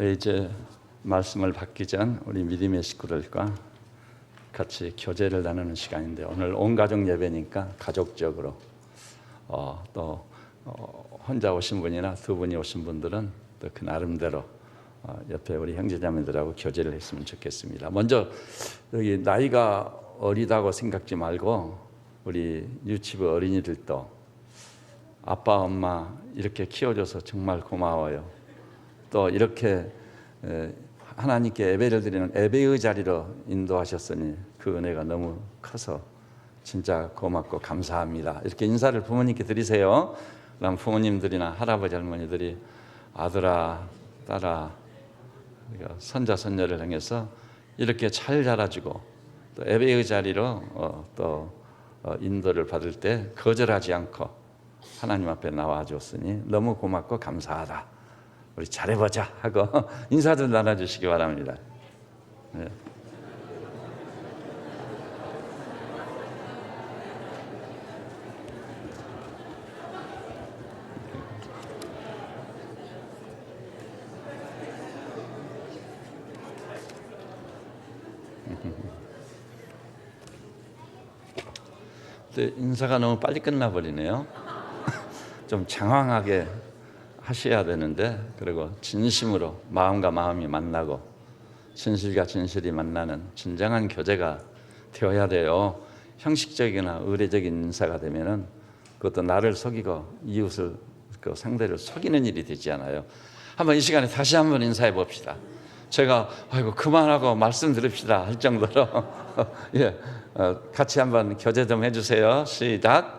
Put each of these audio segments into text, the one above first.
이제 말씀을 받기 전 우리 믿음의 식구들과 같이 교제를 나누는 시간인데, 오늘 온 가족 예배니까 가족적으로 또 혼자 오신 분이나 두 분이 오신 분들은 또 그 나름대로 옆에 우리 형제자매들하고 교제를 했으면 좋겠습니다. 먼저 여기 나이가 어리다고 생각지 말고 우리 유치부 어린이들도 아빠 엄마 이렇게 키워줘서 정말 고마워요. 또 이렇게 하나님께 예배를 드리는 예배의 자리로 인도하셨으니 그 은혜가 너무 커서 진짜 고맙고 감사합니다. 이렇게 인사를 부모님께 드리세요. 그럼 부모님들이나 할아버지 할머니들이 아들아 딸아 손자 손녀를 향해서 이렇게 잘 자라주고 또 예배의 자리로 인도를 받을 때 거절하지 않고 하나님 앞에 나와줬으니 너무 고맙고 감사하다. 우리 잘해보자 하고 인사들 나눠주시기 바랍니다. 네. 인사가 너무 빨리 끝나버리네요. 좀 장황하게 하셔야 되는데, 그리고 진심으로 마음과 마음이 만나고 진실과 진실이 만나는 진정한 교제가 되어야 돼요. 형식적이나 의례적인 인사가 되면은 그것도 나를 속이고 이웃을 그 상대를 속이는 일이 되지 않아요. 한번 이 시간에 다시 한번 인사해 봅시다. 제가 아이고 그만하고 말씀 들읍시다 할 정도로 예, 같이 한번 교제 좀 해주세요. 시작.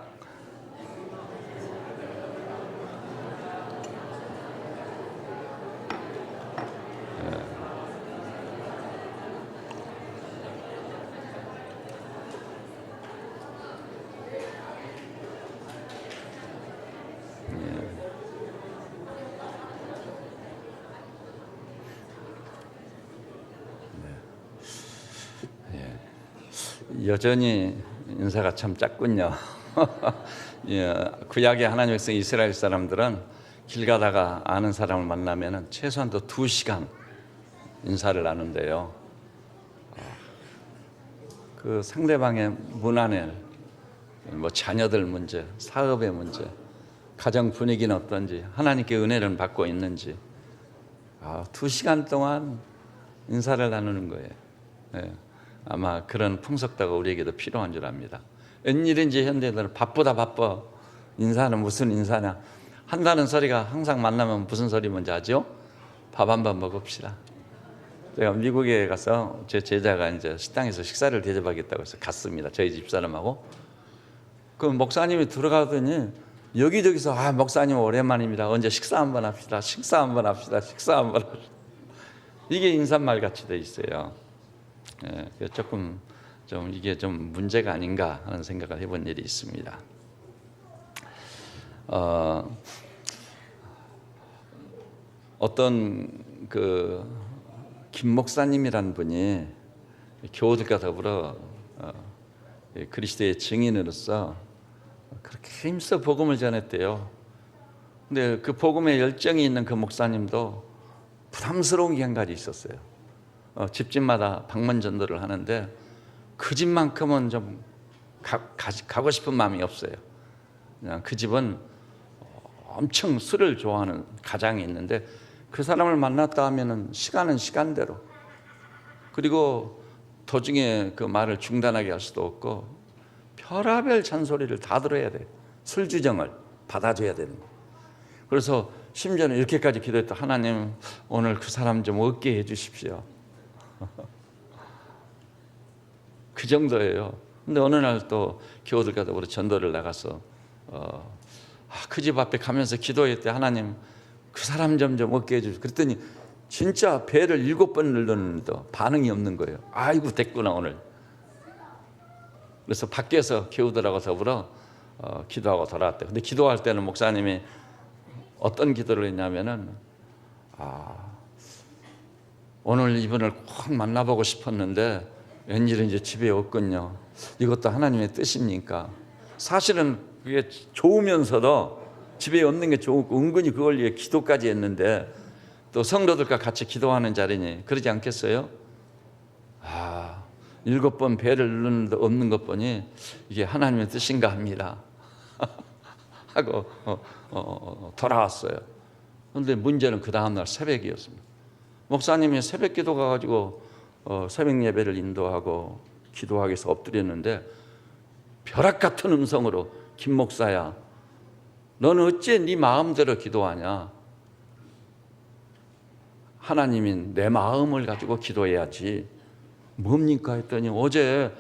여전히 인사가 참 짧군요. 구약의 하나님의 백성 이스라엘 사람들은 길 가다가 아는 사람을 만나면 최소한도 2시간 인사를 나눈대요. 그 상대방의 문안에 자녀들 문제, 사업의 문제, 가정 분위기는 어떤지, 하나님께 은혜를 받고 있는지 2시간 동안 인사를 나누는 거예요. 네. 아마 그런 풍속도가 우리에게도 필요한 줄 압니다. 웬일인지 현대인들은 바쁘다 바빠. 인사는 무슨 인사냐. 한다는 소리가 항상 만나면 무슨 소리 뭔지 아죠? 밥 한 번 먹읍시다. 제가 미국에 가서 제 제자가 이제 식당에서 식사를 대접하겠다고 해서 갔습니다. 저희 집사람하고. 그 목사님이 들어가더니 여기저기서 목사님 오랜만입니다. 언제 식사 한번 합시다. 식사 한번 합시다. 식사 한번 합시다. 이게 인사말 같이 돼 있어요. 예, 조금 이게 좀 문제가 아닌가 하는 생각을 해본 일이 있습니다. 어떤 김 목사님이란 분이 교우들과 더불어 그리스도의 증인으로서 그렇게 힘써 복음을 전했대요. 근데 그 복음에 열정이 있는 그 목사님도 부담스러운 게 한 가지 있었어요. 집집마다 방문 전도를 하는데 그 집만큼은 좀 가고 싶은 마음이 없어요. 그냥 그 집은 엄청 술을 좋아하는 가장이 있는데 그 사람을 만났다 하면은 시간은 시간대로, 그리고 도중에 그 말을 중단하게 할 수도 없고 별하별 잔소리를 다 들어야 돼요. 술주정을 받아줘야 되는 거예요. 그래서 심지어는 이렇게까지 기도했다. 하나님 오늘 그 사람 좀 얻게 해 주십시오. 그 정도예요. 근데 어느 날 또 교우들과 더불어 전도를 나가서 그 집 앞에 가면서 기도했대. 하나님 그 사람 좀 얻게 해주십시오. 그랬더니 진짜 배를 7번 눌렀는데도 반응이 없는 거예요. 아이고 됐구나 오늘. 그래서 밖에서 교우들하고 더불어 기도하고 돌아왔대. 근데 기도할 때는 목사님이 어떤 기도를 했냐면은 오늘 이분을 꼭 만나보고 싶었는데 웬일인지 집에 없군요. 이것도 하나님의 뜻입니까? 사실은 그게 좋으면서도 집에 없는 게 좋고 은근히 그걸 위해 기도까지 했는데 또 성도들과 같이 기도하는 자리니 그러지 않겠어요? 7번 배를 누르는데 없는 것 보니 이게 하나님의 뜻인가 합니다. 하고 돌아왔어요. 그런데 문제는 그 다음날 새벽이었습니다. 목사님이 새벽 기도 가가지고 새벽 예배를 인도하고 기도하기 위해서 엎드렸는데 벼락 같은 음성으로 김 목사야, 너는 어째 네 마음대로 기도하냐? 하나님인 내 마음을 가지고 기도해야지. 뭡니까 했더니 어제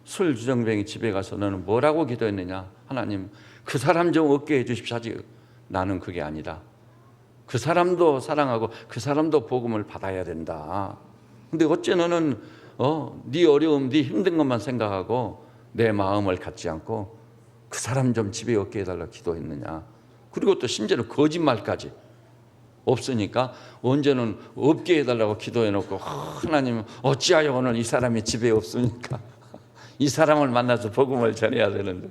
술 주정뱅이 집에 가서 너는 뭐라고 기도했느냐? 하나님 그 사람 좀 얻게 해주십시오 하지. 나는 그게 아니라 그 사람도 사랑하고 그 사람도 복음을 받아야 된다. 근데 어째 너는 네 어려움, 네 힘든 것만 생각하고 내 마음을 갖지 않고 그 사람 좀 집에 얻게 해달라 기도했느냐? 그리고 또 심지어는 거짓말까지. 없으니까 언제는 없게 해달라고 기도해놓고 하나님 어찌하여 오늘 이 사람이 집에 없으니까 이 사람을 만나서 복음을 전해야 되는데,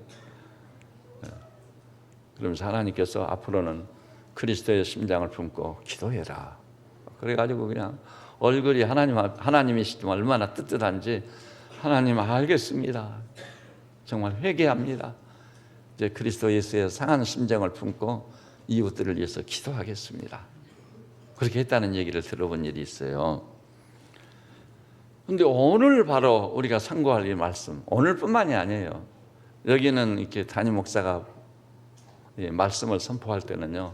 그러면서 하나님께서 앞으로는 그리스도의 심장을 품고 기도해라. 그래가지고 그냥 얼굴이 하나님이시지만 얼마나 뜨뜻한지, 하나님 알겠습니다, 정말 회개합니다, 이제 그리스도 예수의 상한 심정을 품고 이웃들을 위해서 기도하겠습니다. 그렇게 했다는 얘기를 들어본 일이 있어요. 그런데 오늘 바로 우리가 상고할 이 말씀, 오늘뿐만이 아니에요. 여기는 이렇게 담임 목사가 말씀을 선포할 때는요,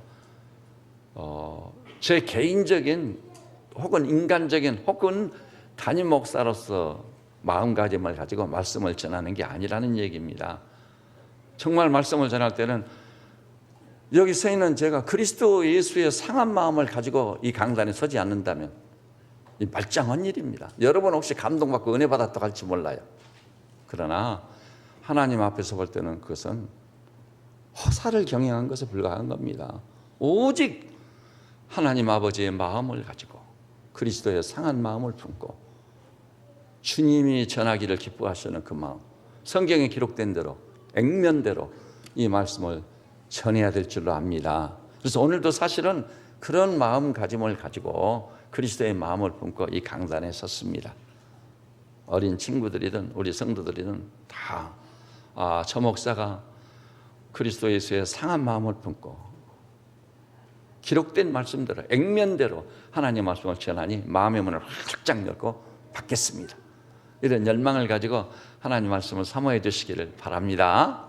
제 개인적인 혹은 인간적인 혹은 담임 목사로서 마음가짐을 가지고 말씀을 전하는 게 아니라는 얘기입니다. 정말 말씀을 전할 때는 여기 서 있는 제가 그리스도 예수의 상한 마음을 가지고 이 강단에 서지 않는다면 이 말짱한 일입니다. 여러분 혹시 감동받고 은혜 받았다고 할지 몰라요. 그러나 하나님 앞에서 볼 때는 그것은 허사를 경영한 것에 불과한 겁니다. 오직 하나님 아버지의 마음을 가지고 그리스도의 상한 마음을 품고 주님이 전하기를 기뻐하시는 그 마음, 성경에 기록된 대로 액면대로 이 말씀을 전해야 될 줄로 압니다. 그래서 오늘도 사실은 그런 마음가짐을 가지고 그리스도의 마음을 품고 이 강단에 섰습니다. 어린 친구들이든 우리 성도들이든 다 저 목사가 그리스도 예수의 상한 마음을 품고 기록된 말씀대로 액면대로 하나님의 말씀을 전하니 마음의 문을 활짝 열고 받겠습니다. 이런 열망을 가지고 하나님 말씀을 사모해 주시기를 바랍니다.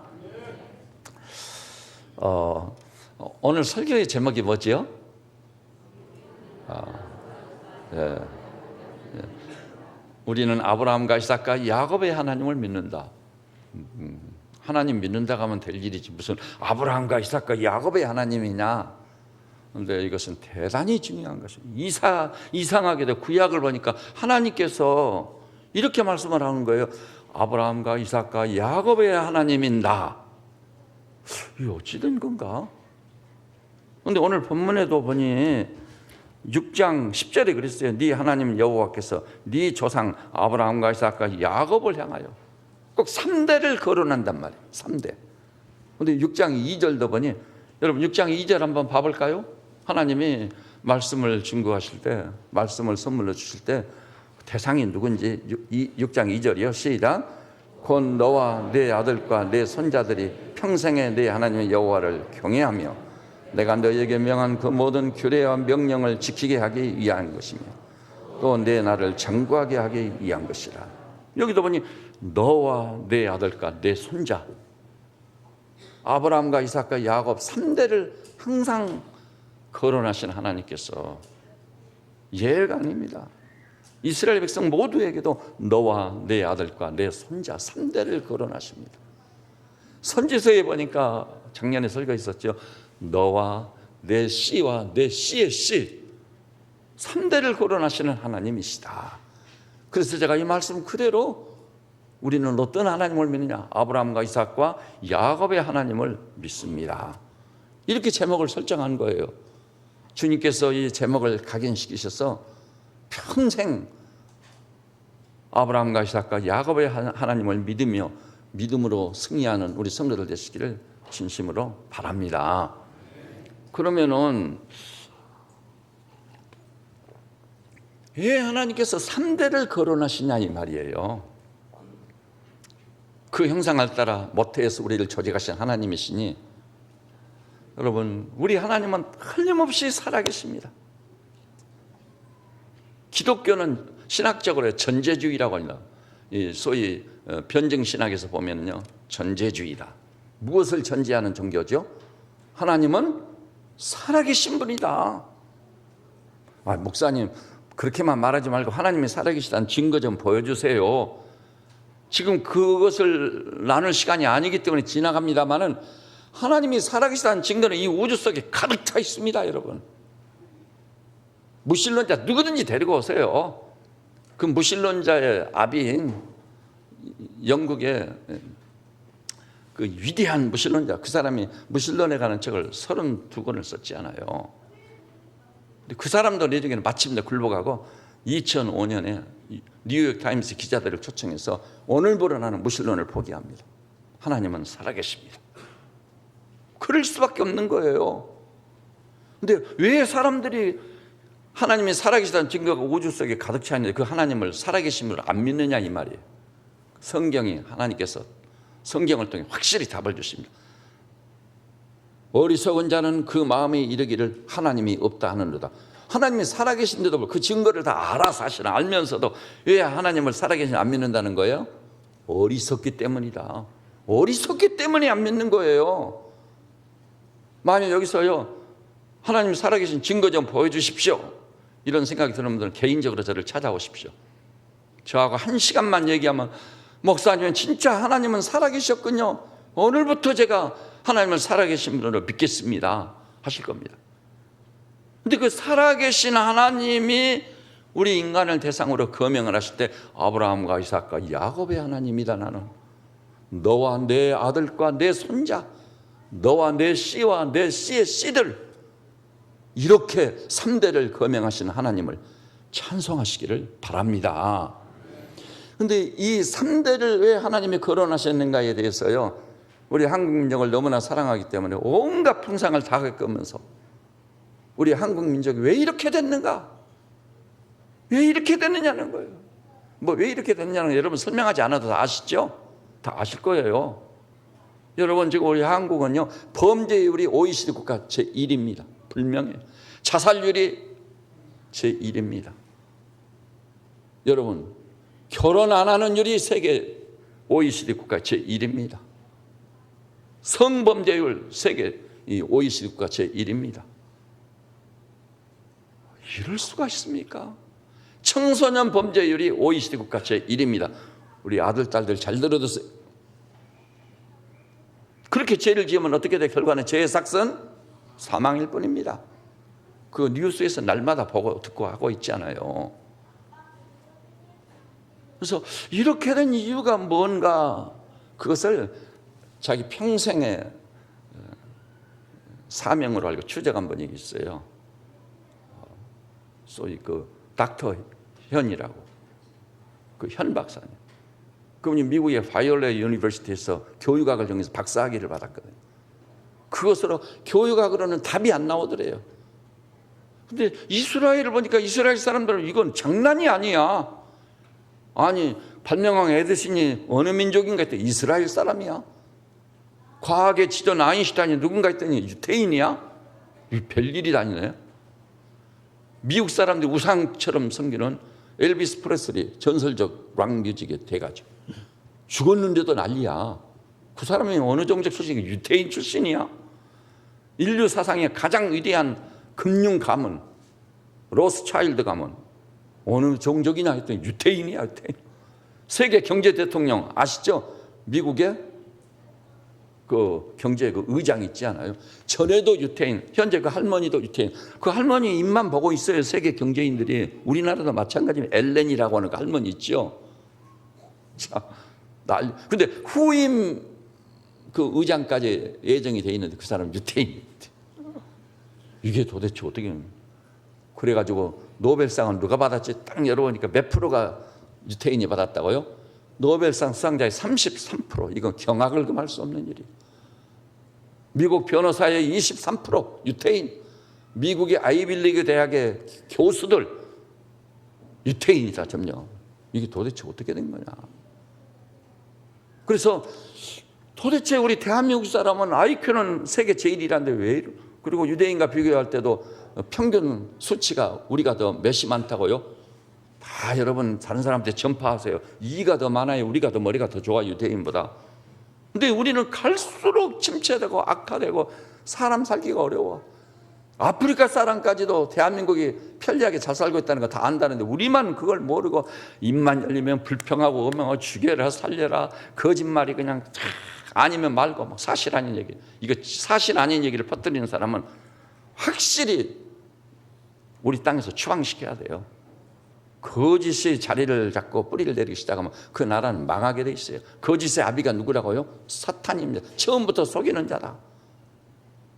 오늘 설교의 제목이 뭐지요? 우리는 아브라함과 이삭과 야곱의 하나님을 믿는다. 하나님 믿는다고 하면 될 일이지 무슨 아브라함과 이삭과 야곱의 하나님이냐. 그런데 이것은 대단히 중요한 것입니다. 이상하게도 구약을 보니까 하나님께서 이렇게 말씀을 하는 거예요. 아브라함과 이삭과 야곱의 하나님인 나. 이게 어찌 된 건가? 그런데 오늘 본문에도 보니 6장 10절에 그랬어요. 네 하나님 여호와께서 네 조상 아브라함과 이삭과 야곱을 향하여 꼭 3대를 거론한단 말이에요. 3대. 그런데 6장 2절도 보니, 여러분 6장 2절 한번 봐볼까요? 하나님이 말씀을 증거하실 때, 말씀을 선물로 주실 때 대상이 누군지 6장 2절이요. 시작. 곧 너와 네 아들과 네 손자들이 평생에 네 하나님의 여호와를 경외하며 내가 너희에게 명한 그 모든 규례와 명령을 지키게 하기 위한 것이며 또 내 나를 장구하게 하기 위한 것이라. 여기도 보니 너와 네 아들과 네 손자, 아브라함과 이삭과 야곱 3대를 항상 거론하신 하나님께서 예가 아닙니다. 이스라엘 백성 모두에게도 너와 내 아들과 내 손자 3대를 거론하십니다. 선지서에 보니까 작년에 설교 있었죠. 너와 내 씨와 내 씨의 씨 3대를 거론하시는 하나님이시다. 그래서 제가 이 말씀 그대로 우리는 어떤 하나님을 믿느냐? 아브라함과 이삭과 야곱의 하나님을 믿습니다. 이렇게 제목을 설정한 거예요. 주님께서 이 제목을 각인시키셔서 평생 아브라함과 이삭과 야곱의 하나님을 믿으며 믿음으로 승리하는 우리 성도들 되시기를 진심으로 바랍니다. 그러면은 왜 하나님께서 3대를 거론하시냐 이 말이에요. 그 형상을 따라 모태에서 우리를 조직하신 하나님이시니, 여러분, 우리 하나님은 틀림없이 살아계십니다. 기독교는 신학적으로 전제주의라고 합니다. 소위 변증신학에서 보면요, 전제주의다. 무엇을 전제하는 종교죠? 하나님은 살아계신 분이다. 목사님, 그렇게만 말하지 말고 하나님이 살아계시다는 증거 좀 보여주세요. 지금 그것을 나눌 시간이 아니기 때문에 지나갑니다만은, 하나님이 살아계시다는 증거는 이 우주 속에 가득 차 있습니다, 여러분. 무신론자 누구든지 데리고 오세요. 그 무신론자의 아비인 영국의 그 위대한 무신론자, 그 사람이 무신론에 관한 책을 32권을 썼지 않아요. 근데 그 사람도 나중에는 마침내 굴복하고 2005년에 뉴욕 타임스 기자들을 초청해서 오늘부로 나는 무신론을 포기합니다. 하나님은 살아계십니다. 그럴 수밖에 없는 거예요. 근데 왜 사람들이 하나님이 살아계시다는 증거가 우주 속에 가득 차 있는데 그 하나님을 살아계심을 안 믿느냐 이 말이에요. 성경이, 하나님께서 성경을 통해 확실히 답을 주십니다. 어리석은 자는 그 마음에 이르기를 하나님이 없다 하느니라. 하나님이 살아계신데도 그 증거를 다 알아서 하시나 알면서도 왜 하나님을 살아계신 안 믿는다는 거예요? 어리석기 때문이다. 어리석기 때문에 안 믿는 거예요. 만약 여기서요, 하나님 살아계신 증거 좀 보여주십시오, 이런 생각이 드는 분들은 개인적으로 저를 찾아오십시오. 저하고 1시간만 얘기하면, 목사님 진짜 하나님은 살아계셨군요, 오늘부터 제가 하나님을 살아계신 분으로 믿겠습니다 하실 겁니다. 근데 그 살아계신 하나님이 우리 인간을 대상으로 거명을 하실 때, 아브라함과 이삭과 야곱의 하나님이다. 나는 너와 내 아들과 내 손자, 너와 내 씨와 내 씨의 씨들, 이렇게 3대를 거명하신 하나님을 찬송하시기를 바랍니다. 그런데 이 3대를 왜 하나님이 거론하셨는가에 대해서요, 우리 한국 민족을 너무나 사랑하기 때문에 온갖 풍상을 다 겪으면서 우리 한국 민족이 왜 이렇게 됐는가, 왜 이렇게 됐느냐는 거예요. 왜 이렇게 됐느냐는 거 여러분 설명하지 않아도 다 아시죠? 다 아실 거예요. 여러분, 지금 우리 한국은요, 범죄율이 OECD 국가 제1입니다. 분명해요. 자살률이 제1입니다. 여러분, 결혼 안 하는 율이 세계 OECD 국가 제1입니다. 성범죄율 세계 OECD 국가 제1입니다. 이럴 수가 있습니까? 청소년 범죄율이 OECD 국가 제1입니다. 우리 아들, 딸들 잘 들어두세요. 그렇게 죄를 지으면 어떻게 돼? 결과는 죄의 삭은 사망일 뿐입니다. 그 뉴스에서 날마다 보고 듣고 하고 있잖아요. 그래서 이렇게 된 이유가 뭔가, 그것을 자기 평생의 사명으로 알고 추적한 분이 있어요. 소위 그 닥터 현이라고, 그 현 박사님. 그분이 미국의 바이올레 유니버시티에서 교육학을 전공해서 박사학위를 받았거든요. 그것으로 교육학으로는 답이 안 나오더래요. 근데 이스라엘을 보니까 이스라엘 사람들은 이건 장난이 아니야. 아니, 발명왕 에디슨이 어느 민족인가 했더니 이스라엘 사람이야. 과학의 지존 아인슈타인이 누군가 했더니 유태인이야. 별일이 아니네. 미국 사람들이 우상처럼 섬기는 엘비스 프레슬리, 전설적 락 뮤직의 대가죠. 죽었는데도 난리야. 그 사람이 어느 종족 출신이 유태인 출신이야. 인류 사상의 가장 위대한 금융 가문, 로스차일드 가문, 어느 종족이냐 했더니 유태인이야. 유태인. 세계 경제 대통령 아시죠? 미국의 그 경제 그 의장 있지 않아요? 전에도 유태인, 현재 그 할머니도 유태인. 그 할머니 입만 보고 있어요, 세계 경제인들이. 우리나라도 마찬가지로 엘렌이라고 하는 그 할머니 있죠. 자, 근데 후임 그 의장까지 예정이 돼 있는데 그 사람 유태인. 이게 도대체 어떻게, 그래가지고 노벨상은 누가 받았지? 딱 열어보니까 몇 프로가 유태인이 받았다고요? 노벨상 수상자의 33%. 이건 경악을 금할 수 없는 일이에요. 미국 변호사의 23% 유태인. 미국의 아이빌리그 대학의 교수들 유태인이다 점령. 이게 도대체 어떻게 된 거냐. 그래서 도대체 우리 대한민국 사람은 IQ는 세계 제일이란데 왜 그리고 유대인과 비교할 때도 평균 수치가 우리가 더 몇이 많다고요? 다 여러분 다른 사람한테 전파하세요. 이가 더 많아요. 우리가 더 머리가 더 좋아 유대인보다. 근데 우리는 갈수록 침체되고 악화되고 사람 살기가 어려워. 아프리카 사람까지도 대한민국이 편리하게 잘 살고 있다는 거 다 안다는데 우리만 그걸 모르고 입만 열리면 불평하고 어명하고 죽여라 살려라 거짓말이 그냥 아니면 말고 뭐 사실 아닌 얘기. 이거 사실 아닌 얘기를 퍼뜨리는 사람은 확실히 우리 땅에서 추방시켜야 돼요. 거짓의 자리를 잡고 뿌리를 내리기 시작하면 그 나라는 망하게 돼 있어요. 거짓의 아비가 누구라고요? 사탄입니다. 처음부터 속이는 자다.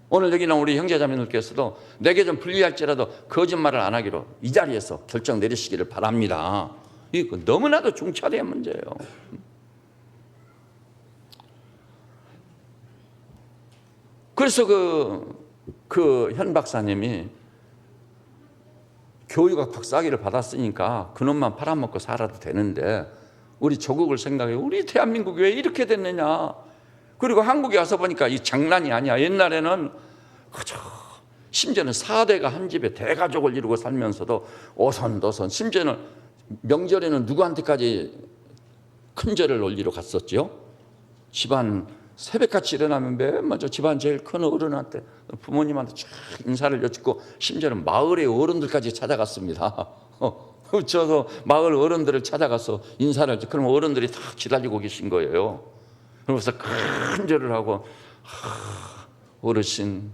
오늘 여기 나온 우리 형제자매님께서도 내게 좀 불리할지라도 거짓말을 안 하기로 이 자리에서 결정 내리시기를 바랍니다. 이거 너무나도 중차대의 문제예요. 그래서 그 현 박사님이 교육학 박사학위를 받았으니까 그놈만 팔아먹고 살아도 되는데 우리 조국을 생각해 우리 대한민국이 왜 이렇게 됐느냐. 그리고 한국에 와서 보니까 이 장난이 아니야. 옛날에는 그저 심지어는 4대가 한 집에 대가족을 이루고 살면서도 오손도손 심지어는 명절에는 누구한테까지 큰 절을 올리러 갔었죠. 집안 새벽같이 일어나면 맨 먼저 집안 제일 큰 어른한테 부모님한테 쫙 인사를 여쭙고 심지어는 마을의 어른들까지 찾아갔습니다. 저도 마을 어른들을 찾아가서 인사를 하죠. 그럼 어른들이 다 기다리고 계신 거예요. 그러면서 큰 절을 하고 어르신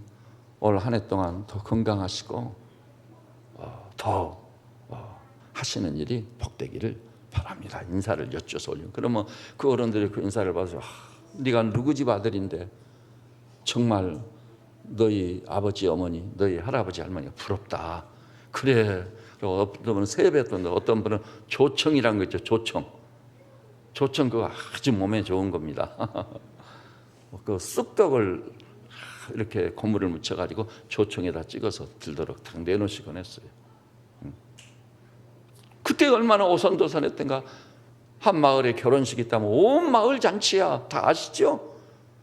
올 한 해 동안 더 건강하시고 더 하시는 일이 복되기를 바랍니다. 인사를 여쭤서 올리고 그러면 그 어른들이 그 인사를 받아서 네가 누구 집 아들인데 정말 너희 아버지 어머니 너희 할아버지 할머니가 부럽다. 그래. 어떤 분은 세배했던데 어떤 분은 조청이라는 거 있죠. 조청 그거 아주 몸에 좋은 겁니다. 그 쑥떡을 이렇게 고물을 묻혀가지고 조청에다 찍어서 들도록 탁 내놓으시곤 했어요. 그때 얼마나 오선도선했던가. 한 마을에 결혼식이 있다면 온 마을 잔치야. 다 아시죠?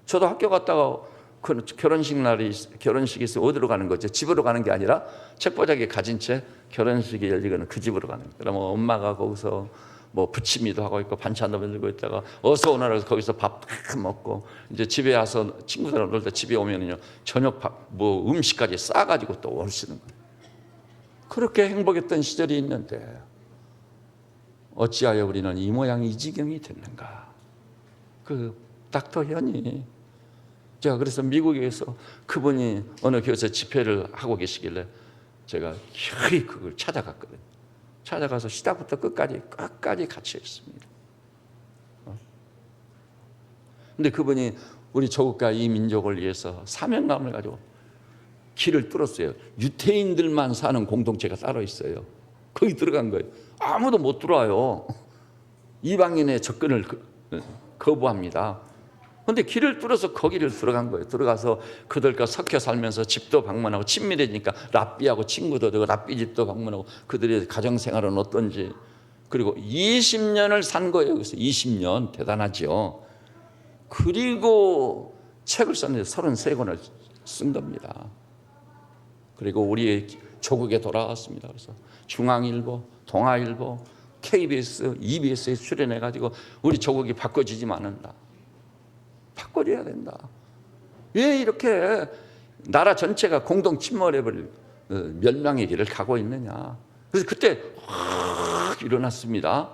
저도 학교 갔다가 그 결혼식이 있으면 어디로 가는 거죠? 집으로 가는 게 아니라 책보자기에 가진 채 결혼식이 열리거나 그 집으로 가는 거예요. 그러면 엄마가 거기서 뭐 부침이도 하고 있고 반찬도 만들고 있다가 어서 오너라 해서 거기서 밥 먹고 이제 집에 와서 친구들하고 놀 때 집에 오면은요 저녁 밥 뭐 음식까지 싸가지고 또 오시는 거예요. 그렇게 행복했던 시절이 있는데 어찌하여 우리는 이 모양이 이 지경이 됐는가. 그 닥터 현이 제가 그래서 미국에서 그분이 어느 교회에서 집회를 하고 계시길래 제가 거의 그걸 찾아갔거든요. 찾아가서 시작부터 끝까지 같이 했습니다. 근데 그분이 우리 조국과 이 민족을 위해서 사명감을 가지고 길을 뚫었어요. 유태인들만 사는 공동체가 따로 있어요. 거기 들어간 거예요. 아무도 못 들어와요. 이방인의 접근을 거부합니다. 그런데 길을 뚫어서 거기를 들어간 거예요. 들어가서 그들과 섞여 살면서 집도 방문하고 친밀해지니까 랍비하고 친구도 되고 랍비 집도 방문하고 그들의 가정생활은 어떤지 그리고 20년을 산 거예요. 그래서 20년 대단하죠. 그리고 책을 썼는데 33권을 쓴 겁니다. 그리고 우리의 조국에 돌아왔습니다. 그래서 중앙일보, 동아일보, KBS, EBS에 출연해가지고 우리 조국이 바꿔지지만 않는다. 바꿔줘야 된다. 왜 이렇게 나라 전체가 공동 침몰해버릴 멸망의 길을 가고 있느냐. 그래서 그때 확 일어났습니다.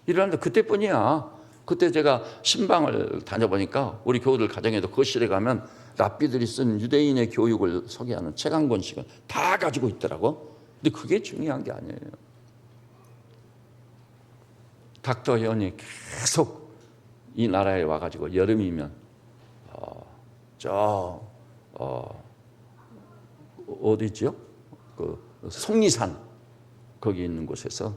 일어났는데 그때뿐이야. 그때 제가 신방을 다녀보니까 우리 교우들 가정에도 거실에 가면 랍비들이 쓴 유대인의 교육을 소개하는 책 한 권씩은 다 가지고 있더라고. 근데 그게 중요한 게 아니에요. 닥터 현이 계속 이 나라에 와가지고 여름이면 어디죠? 그 속리산 거기 있는 곳에서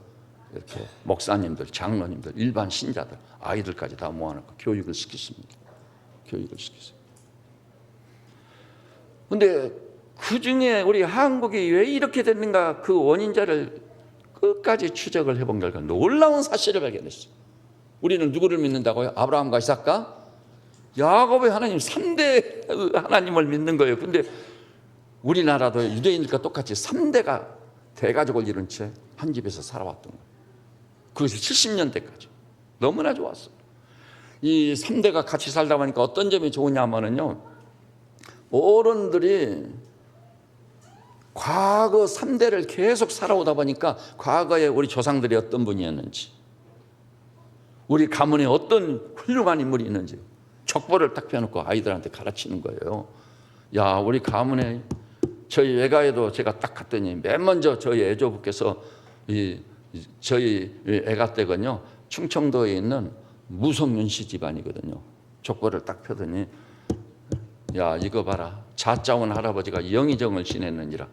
이렇게 목사님들, 장로님들, 일반 신자들, 아이들까지 다 모아놓고 교육을 시키십니다. 교육을 시키세요. 근데 그 중에 우리 한국이 왜 이렇게 됐는가 그 원인자를 끝까지 추적을 해본 결과 놀라운 사실을 발견했어요. 우리는 누구를 믿는다고요? 아브라함과 이삭과 야곱의 하나님 3대 하나님을 믿는 거예요. 근데 우리나라도 유대인들과 똑같이 3대가 대가족을 이룬 채 한 집에서 살아왔던 거예요. 그것이 70년대까지. 너무나 좋았어요. 이 3대가 같이 살다 보니까 어떤 점이 좋으냐면요, 어른들이 과거 3대를 계속 살아오다 보니까 과거에 우리 조상들이 어떤 분이었는지, 우리 가문에 어떤 훌륭한 인물이 있는지 족보를 딱 펴놓고 아이들한테 가르치는 거예요. 야, 우리 가문에 저희 외가에도 제가 딱 갔더니 맨 먼저 저희 애조부께서 저희 애가댁은요 충청도에 있는 무속윤씨 집안이거든요. 족보를 딱 펴더니 야, 이거 봐라, 자짜온 할아버지가 영의정을 지냈느니라.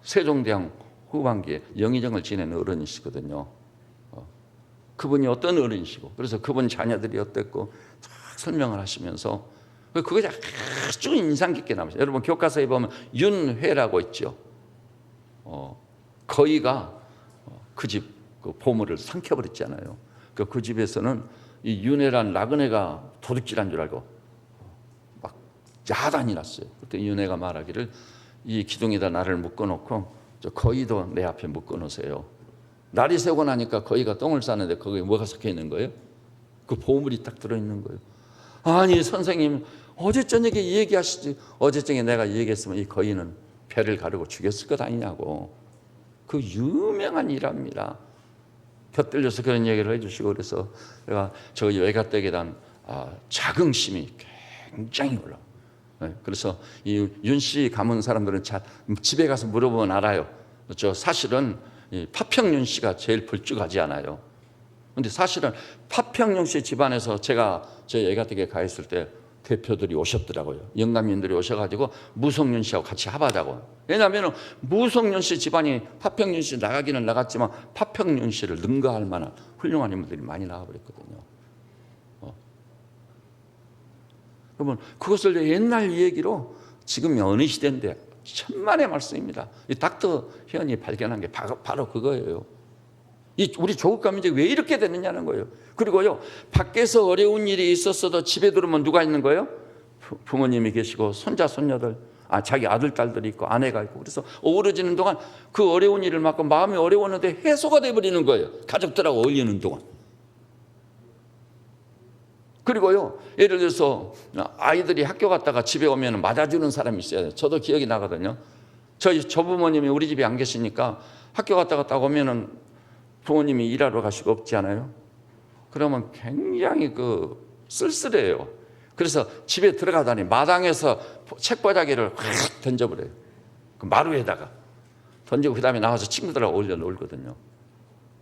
세종대왕 후반기에 영의정을 지낸 어른이시거든요. 그분이 어떤 어른이시고, 그래서 그분 자녀들이 어땠고 쫙 설명을 하시면서 그게 아주 인상 깊게 남았어요. 여러분 교과서에 보면 윤회라고 있죠. 거의가 그 집 그 보물을 삼켜버렸잖아요. 그 집에서는 이 윤회란 나그네가 도둑질한 줄 알고 막 야단이 났어요. 그때 윤회가 말하기를 이 기둥에다 나를 묶어놓고 저 거의도 내 앞에 묶어놓으세요. 날이 새고 나니까 거의가 똥을 싸는데 거기에 뭐가 섞여 있는 거예요? 그 보물이 딱 들어있는 거예요. 아니 선생님, 어제 저녁에 이 얘기하시지, 어제 저녁에 내가 이 얘기했으면 이 거의는 배를 가르고 죽였을 것 아니냐고. 그 유명한 일합니다. 곁들여서 그런 얘기를 해주시고, 그래서 내가 저희 외가댁에 대한 자긍심이 굉장히 올라와요. 그래서 이 윤씨 가문 사람들은 집에 가서 물어보면 알아요. 저 사실은 이 파평윤 씨가 제일 불쭉하지 않아요. 근데 사실은 파평윤 씨 집안에서 제가 저희 애가댁에 가 있을 때 대표들이 오셨더라고요. 영감님들이 오셔가지고 무속윤 씨하고 같이 합하자고. 왜냐하면 무속윤 씨 집안이 파평윤 씨 나가기는 나갔지만 파평윤 씨를 능가할 만한 훌륭한 인물들이 많이 나와버렸거든요. 여러분 그것을 옛날 얘기로 지금 어느 시대인데 천만의 말씀입니다. 이 닥터 현이 발견한 게 바로 그거예요. 우리 조국 가문이 왜 이렇게 됐느냐는 거예요. 그리고요, 밖에서 어려운 일이 있었어도 집에 들어오면 누가 있는 거예요? 부모님이 계시고 손자 손녀들, 자기 아들 딸들이 있고 아내가 있고, 그래서 어우러지는 동안 그 어려운 일을 맡고 마음이 어려웠는데 해소가 돼버리는 거예요. 가족들하고 어울리는 동안. 그리고요, 예를 들어서 아이들이 학교 갔다가 집에 오면 맞아주는 사람이 있어야 돼요. 저도 기억이 나거든요. 저희 조부모님이 우리 집에 안 계시니까 학교 갔다가 딱 오면은 부모님이 일하러 가시고 없지 않아요? 그러면 굉장히 쓸쓸해요. 그래서 집에 들어가다니 마당에서 책바닥이를 확 던져버려요. 그 마루에다가 던지고 그 다음에 나와서 친구들하고 어울려 놀거든요.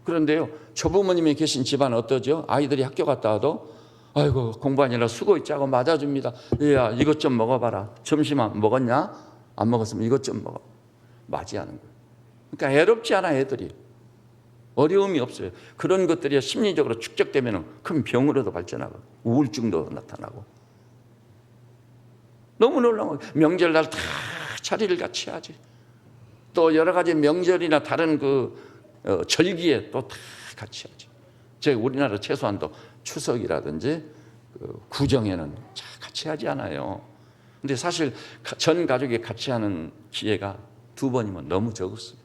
그런데요, 조부모님이 계신 집안은 어떠죠? 아이들이 학교 갔다 와도 아이고 공부하느라 수고했지 하고 맞아줍니다. 얘야 이것 좀 먹어봐라. 점심 안 먹었냐? 안 먹었으면 이것 좀 먹어. 맞이하는 거예요. 그러니까 애롭지 않아 애들이. 어려움이 없어요. 그런 것들이 심리적으로 축적되면 큰 병으로도 발전하고 우울증도 나타나고. 너무 놀라운 거예요. 명절날 다 자리를 같이 하지. 또 여러 가지 명절이나 다른 절기에 또 다 같이 하지. 제가 우리나라 최소한도 추석이라든지 구정에는 같이 하지 않아요. 근데 사실 전 가족이 같이 하는 기회가 2번이면 너무 적었어요.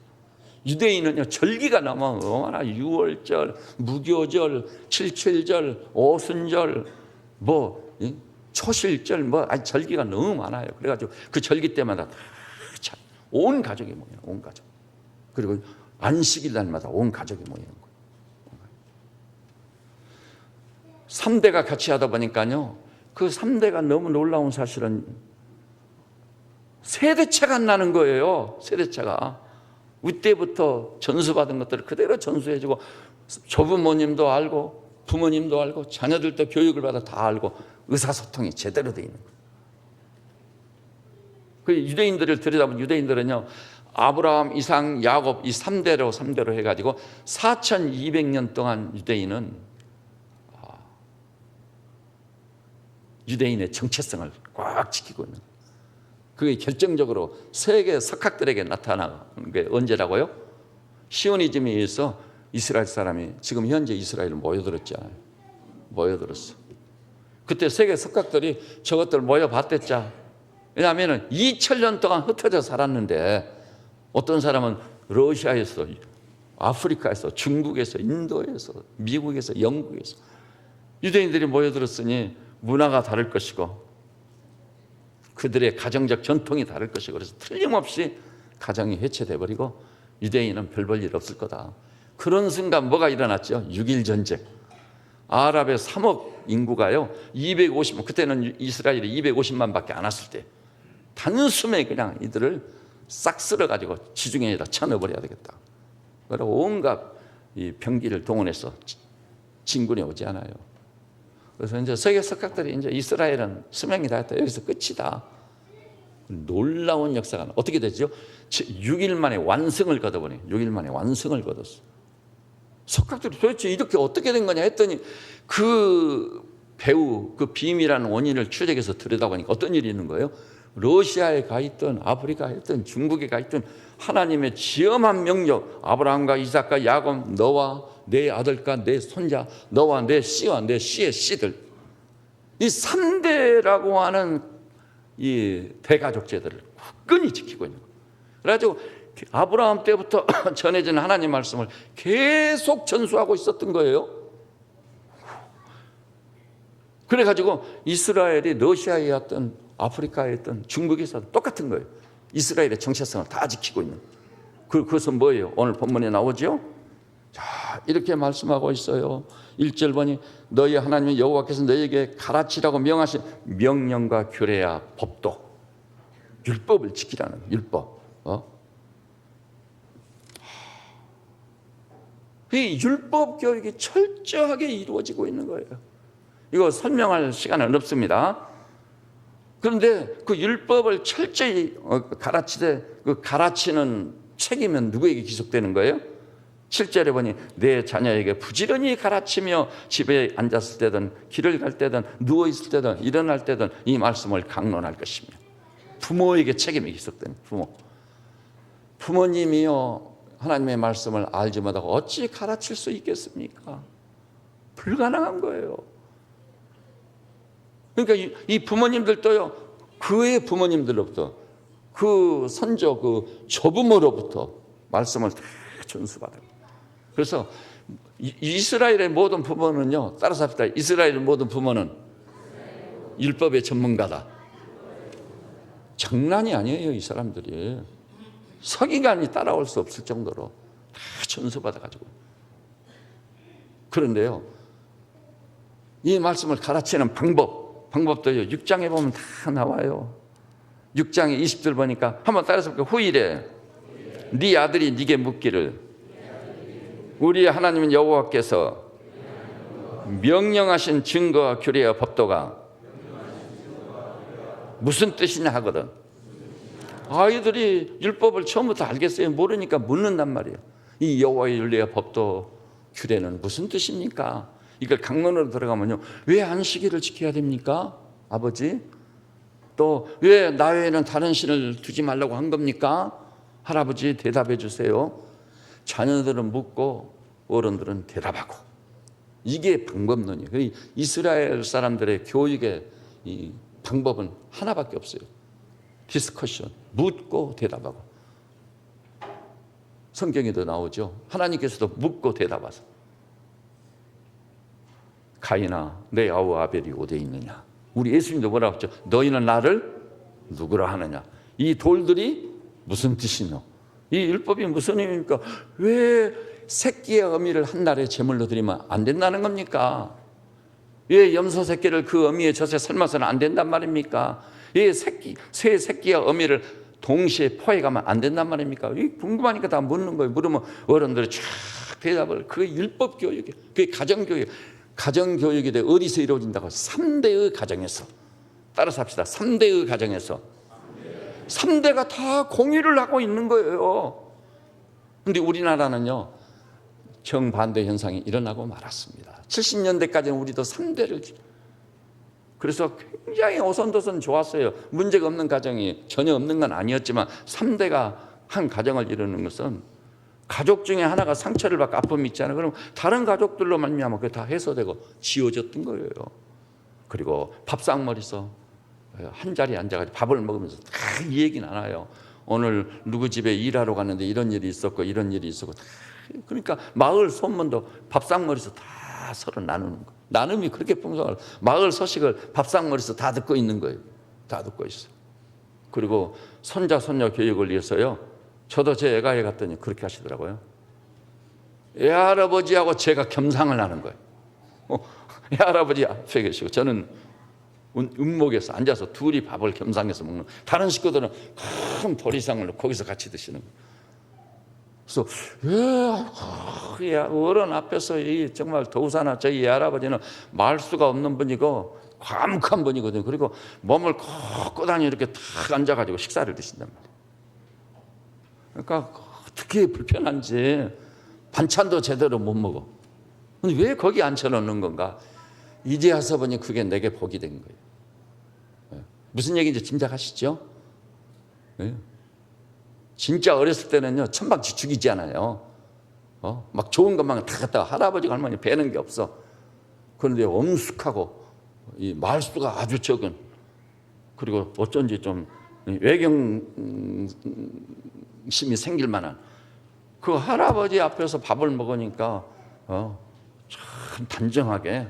유대인은요, 절기가 너무 많아. 유월절, 무교절, 칠칠절, 오순절, 초실절, 절기가 너무 많아요. 그래가지고 그 절기 때마다 다 온 가족이 모여요. 온 가족. 그리고 안식일 날마다 온 가족이 모이는 거예요. 3대가 같이 하다 보니까요, 그 3대가 너무 놀라운 사실은 세대차가 안 나는 거예요. 세대차가. 이때부터 전수받은 것들을 그대로 전수해주고, 조부모님도 알고 부모님도 알고 자녀들도 교육을 받아 다 알고 의사소통이 제대로 돼 있는 거예요. 그 유대인들을 들여다보면 유대인들은요, 아브라함, 이삭, 야곱 이 3대로 해가지고 4200년 동안 유대인의 정체성을 꽉 지키고 있는 거예요. 그게 결정적으로 세계 석학들에게 나타나는 게 언제라고요? 시오니즘에 의해서 이스라엘 사람이 지금 현재 이스라엘을 모여들었잖아요. 모여들었어. 그때 세계 석학들이 저것들 모여봤댔자. 왜냐하면 2000년 동안 흩어져 살았는데 어떤 사람은 러시아에서, 아프리카에서, 중국에서, 인도에서, 미국에서, 영국에서 유대인들이 모여들었으니 문화가 다를 것이고 그들의 가정적 전통이 다를 것이고 그래서 틀림없이 가정이 해체돼 버리고 유대인은 별 볼 일 없을 거다. 그런 순간 뭐가 일어났죠? 6.1 전쟁. 아랍의 3억 인구가요 250만, 그때는 이스라엘이 250만밖에 안 왔을 때 단숨에 그냥 이들을 싹 쓸어가지고 지중해에다 쳐넣어버려야 되겠다. 그리고 온갖 이 병기를 동원해서 진군이 오지 않아요. 그래서 이제 세계 석학들이 이제 이스라엘은 수명이 다 했다. 여기서 끝이다. 놀라운 역사가 어떻게 되죠? 6일 만에 완성을 거둬버려. 6일 만에 완성을 거뒀어. 석학들이 도대체 이렇게 어떻게 된 거냐 했더니 그 배후 그 비밀한 원인을 추적해서 들여다보니까 어떤 일이 있는 거예요? 러시아에 가 있든 아프리카에 있든 중국에 가 있든 하나님의 지엄한 명령, 아브라함과 이삭과 야곱, 너와 내 아들과 내 손자, 너와 내 씨와 내 씨의 씨들, 이 3대라고 하는 이 대가족제들을 굳건히 지키고 있는 거예요. 그래가지고 아브라함 때부터 전해진 하나님 말씀을 계속 전수하고 있었던 거예요. 그래가지고 이스라엘이 러시아에 있던 아프리카에 있던 중국에 있던 똑같은 거예요. 이스라엘의 정체성을 다 지키고 있는. 그것은 뭐예요? 오늘 본문에 나오죠? 자, 이렇게 말씀하고 있어요. 1절 보니 너희 하나님 여호와께서 너희에게 가르치라고 명하신 명령과 규례야 법도, 율법을 지키라는 율법. 이 율법 교육이 철저하게 이루어지고 있는 거예요. 이거 설명할 시간은 없습니다. 그런데 그 율법을 철저히 가르치되 그 가르치는 책임은 누구에게 기속되는 거예요? 7절에 보니 내 자녀에게 부지런히 가르치며 집에 앉았을 때든 길을 갈 때든 누워있을 때든 일어날 때든 이 말씀을 강론할 것이며. 부모에게 책임이 기속되는 부모님이요 하나님의 말씀을 알지 못하고 어찌 가르칠 수 있겠습니까? 불가능한 거예요. 그러니까 이 부모님들도요 그의 부모님들로부터 그 선조 그 조부모로부터 말씀을 다 전수받아요. 그래서 이스라엘의 모든 부모는요 따라서 합시다. 이스라엘의 모든 부모는 율법의 전문가다. 장난이 아니에요. 이 사람들이 서기관이 따라올 수 없을 정도로 다 전수받아가지고. 그런데요 이 말씀을 가르치는 방법도요 6장에 보면 다 나와요. 6장에 20절 보니까 한번 따라서 볼게요. 후일에 네 아들이 네게 묻기를 우리 하나님 여호와께서 명령하신 증거와 규례와 법도가 무슨 뜻이냐 하거든. 아이들이 율법을 처음부터 알겠어요? 모르니까 묻는단 말이에요. 이 여호와의 윤리와 법도 규례는 무슨 뜻입니까? 이걸 강론으로 들어가면요 왜 안식일을 지켜야 됩니까? 아버지? 또 왜 나 외에는 다른 신을 두지 말라고 한 겁니까? 할아버지 대답해 주세요. 자녀들은 묻고 어른들은 대답하고. 이게 방법론이에요. 이스라엘 사람들의 교육의 이 방법은 하나밖에 없어요. 디스커션, 묻고 대답하고. 성경에도 나오죠. 하나님께서도 묻고 대답하소. 가인아 내 아우 아벨이 어디에 있느냐. 우리 예수님도 뭐라고 했죠? 너희는 나를 누구라 하느냐. 이 돌들이 무슨 뜻이뇨? 이 율법이 무슨 의미입니까? 왜 새끼의 어미를 한 날에 제물로 드리면 안 된다는 겁니까? 왜 염소 새끼를 그 어미의 젖에 삶아서는 안 된단 말입니까? 왜 새 새끼와 어미를 동시에 포획하면 안 된단 말입니까? 궁금하니까 다 묻는 거예요. 물으면 어른들이 쫙 대답을. 그게 율법 교육이에요. 그게 가정교육. 가정교육이 어디서 이루어진다고? 3대의 가정에서. 따라서 합시다. 3대의 가정에서. 3대가 다 공유를 하고 있는 거예요. 그런데 우리나라는요 정반대 현상이 일어나고 말았습니다. 70년대까지는 우리도 3대를. 그래서 굉장히 오손도손 좋았어요. 문제가 없는 가정이 전혀 없는 건 아니었지만 3대가 한 가정을 이루는 것은 가족 중에 하나가 상처를 받고 아픔이 있잖아요. 그럼 다른 가족들로 말미암아 그게 다 해소되고 지워졌던 거예요. 그리고 밥상머리에서 한 자리에 앉아가지고 밥을 먹으면서 다 이 얘기 나눠요. 오늘 누구 집에 일하러 갔는데 이런 일이 있었고 이런 일이 있었고 다. 그러니까 마을 소문도 밥상머리에서 다 서로 나누는 거예요. 나눔이 그렇게 풍성할 마을 소식을 밥상머리에서 다 듣고 있는 거예요. 다 듣고 있어요. 그리고 손자 손녀 교육을 위해서요. 저도 제 애가에 갔더니 그렇게 하시더라고요. 애할아버지하고 제가 겸상을 하는 거예요. 애할아버지 앞에 계시고 저는 은목에서 앉아서 둘이 밥을 겸상해서 먹는, 다른 식구들은 큰 보리상을 거기서 같이 드시는 거예요. 그래서 어른 앞에서 정말 더우사나 저희 애할아버지는 말수가 없는 분이고 과묵한 분이거든요. 그리고 몸을 꼿꼿하니 이렇게 탁 앉아가지고 식사를 드신단 말이에요. 그러니까 어떻게 불편한지 반찬도 제대로 못 먹어. 근데 왜 거기 앉혀놓는 건가? 이제 와서 보니 그게 내게 복이 된 거예요. 무슨 얘기인지 짐작하시죠? 진짜 어렸을 때는요, 천방지축이지 않아요. 막 좋은 것만 다 갖다가 할아버지가 할머니 배는 게 없어. 그런데 엄숙하고 이 말수가 아주 적은, 그리고 어쩐지 좀 외경심이 생길 만한 그 할아버지 앞에서 밥을 먹으니까 참 단정하게.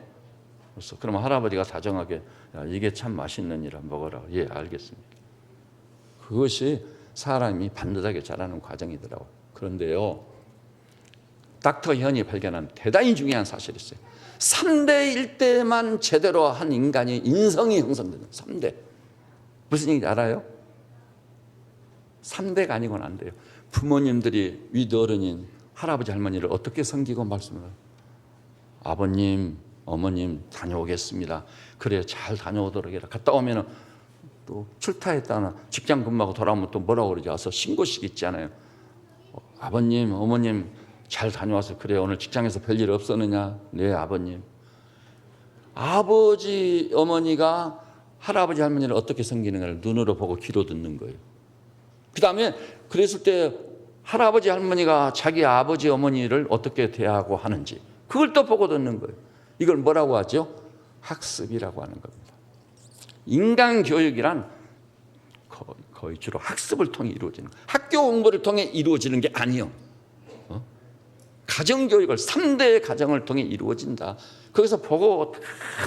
그래서 그러면 할아버지가 다정하게, 야, 이게 참 맛있는 이라 먹어라. 예, 알겠습니다. 그것이 사람이 반듯하게 자라는 과정이더라고요. 그런데요, 닥터 현이 발견한 대단히 중요한 사실이 있어요. 3대 1대만 제대로 한 인간이 인성이 형성되는 3대. 무슨 얘기인지 알아요? 3대가 아니고는 안 돼요. 부모님들이 윗어른인 할아버지 할머니를 어떻게 섬기고 말씀을 해요? 아버님, 어머님 다녀오겠습니다. 그래, 잘 다녀오도록 해라. 갔다 오면 또 출타했다나 직장 근무하고 돌아오면 또 뭐라고 그러지? 와서 신고식 있잖아요. 아버님, 어머님 잘 다녀와서 그래, 오늘 직장에서 별일 없었느냐? 네, 아버님. 아버지, 어머니가 할아버지, 할머니를 어떻게 섬기는가를 눈으로 보고 귀로 듣는 거예요. 그 다음에 그랬을 때 할아버지, 할머니가 자기 아버지, 어머니를 어떻게 대하고 하는지 그걸 또 보고 듣는 거예요. 이걸 뭐라고 하죠? 학습이라고 하는 겁니다. 인간 교육이란 거의 주로 학습을 통해 이루어지는 거예요. 학교 공부를 통해 이루어지는 게 아니에요. 가정교육을 3대의 가정을 통해 이루어진다. 거기서 보고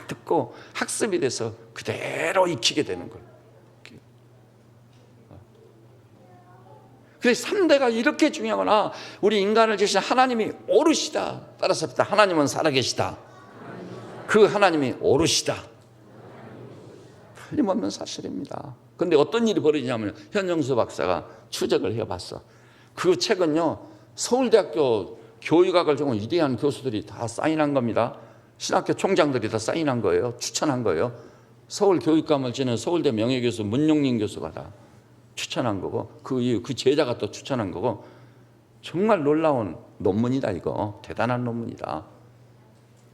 듣고 학습이 돼서 그대로 익히게 되는 거예요. 그래서 3대가 이렇게 중요하구나. 우리 인간을 지으신 하나님이 오르시다. 따라서 하나님은 살아계시다. 그 하나님이 오르시다. 틀림없는 사실입니다. 그런데 어떤 일이 벌어지냐면 현정수 박사가 추적을 해봤어. 그 책은요, 서울대학교 교육학을 전공 위대한 교수들이 다 사인한 겁니다. 신학교 총장들이 다 사인한 거예요. 추천한 거예요. 서울교육감을 지낸 서울대 명예교수 문용린 교수가 다 추천한 거고, 그 제자가 또 추천한 거고, 정말 놀라운 논문이다. 이거 대단한 논문이다.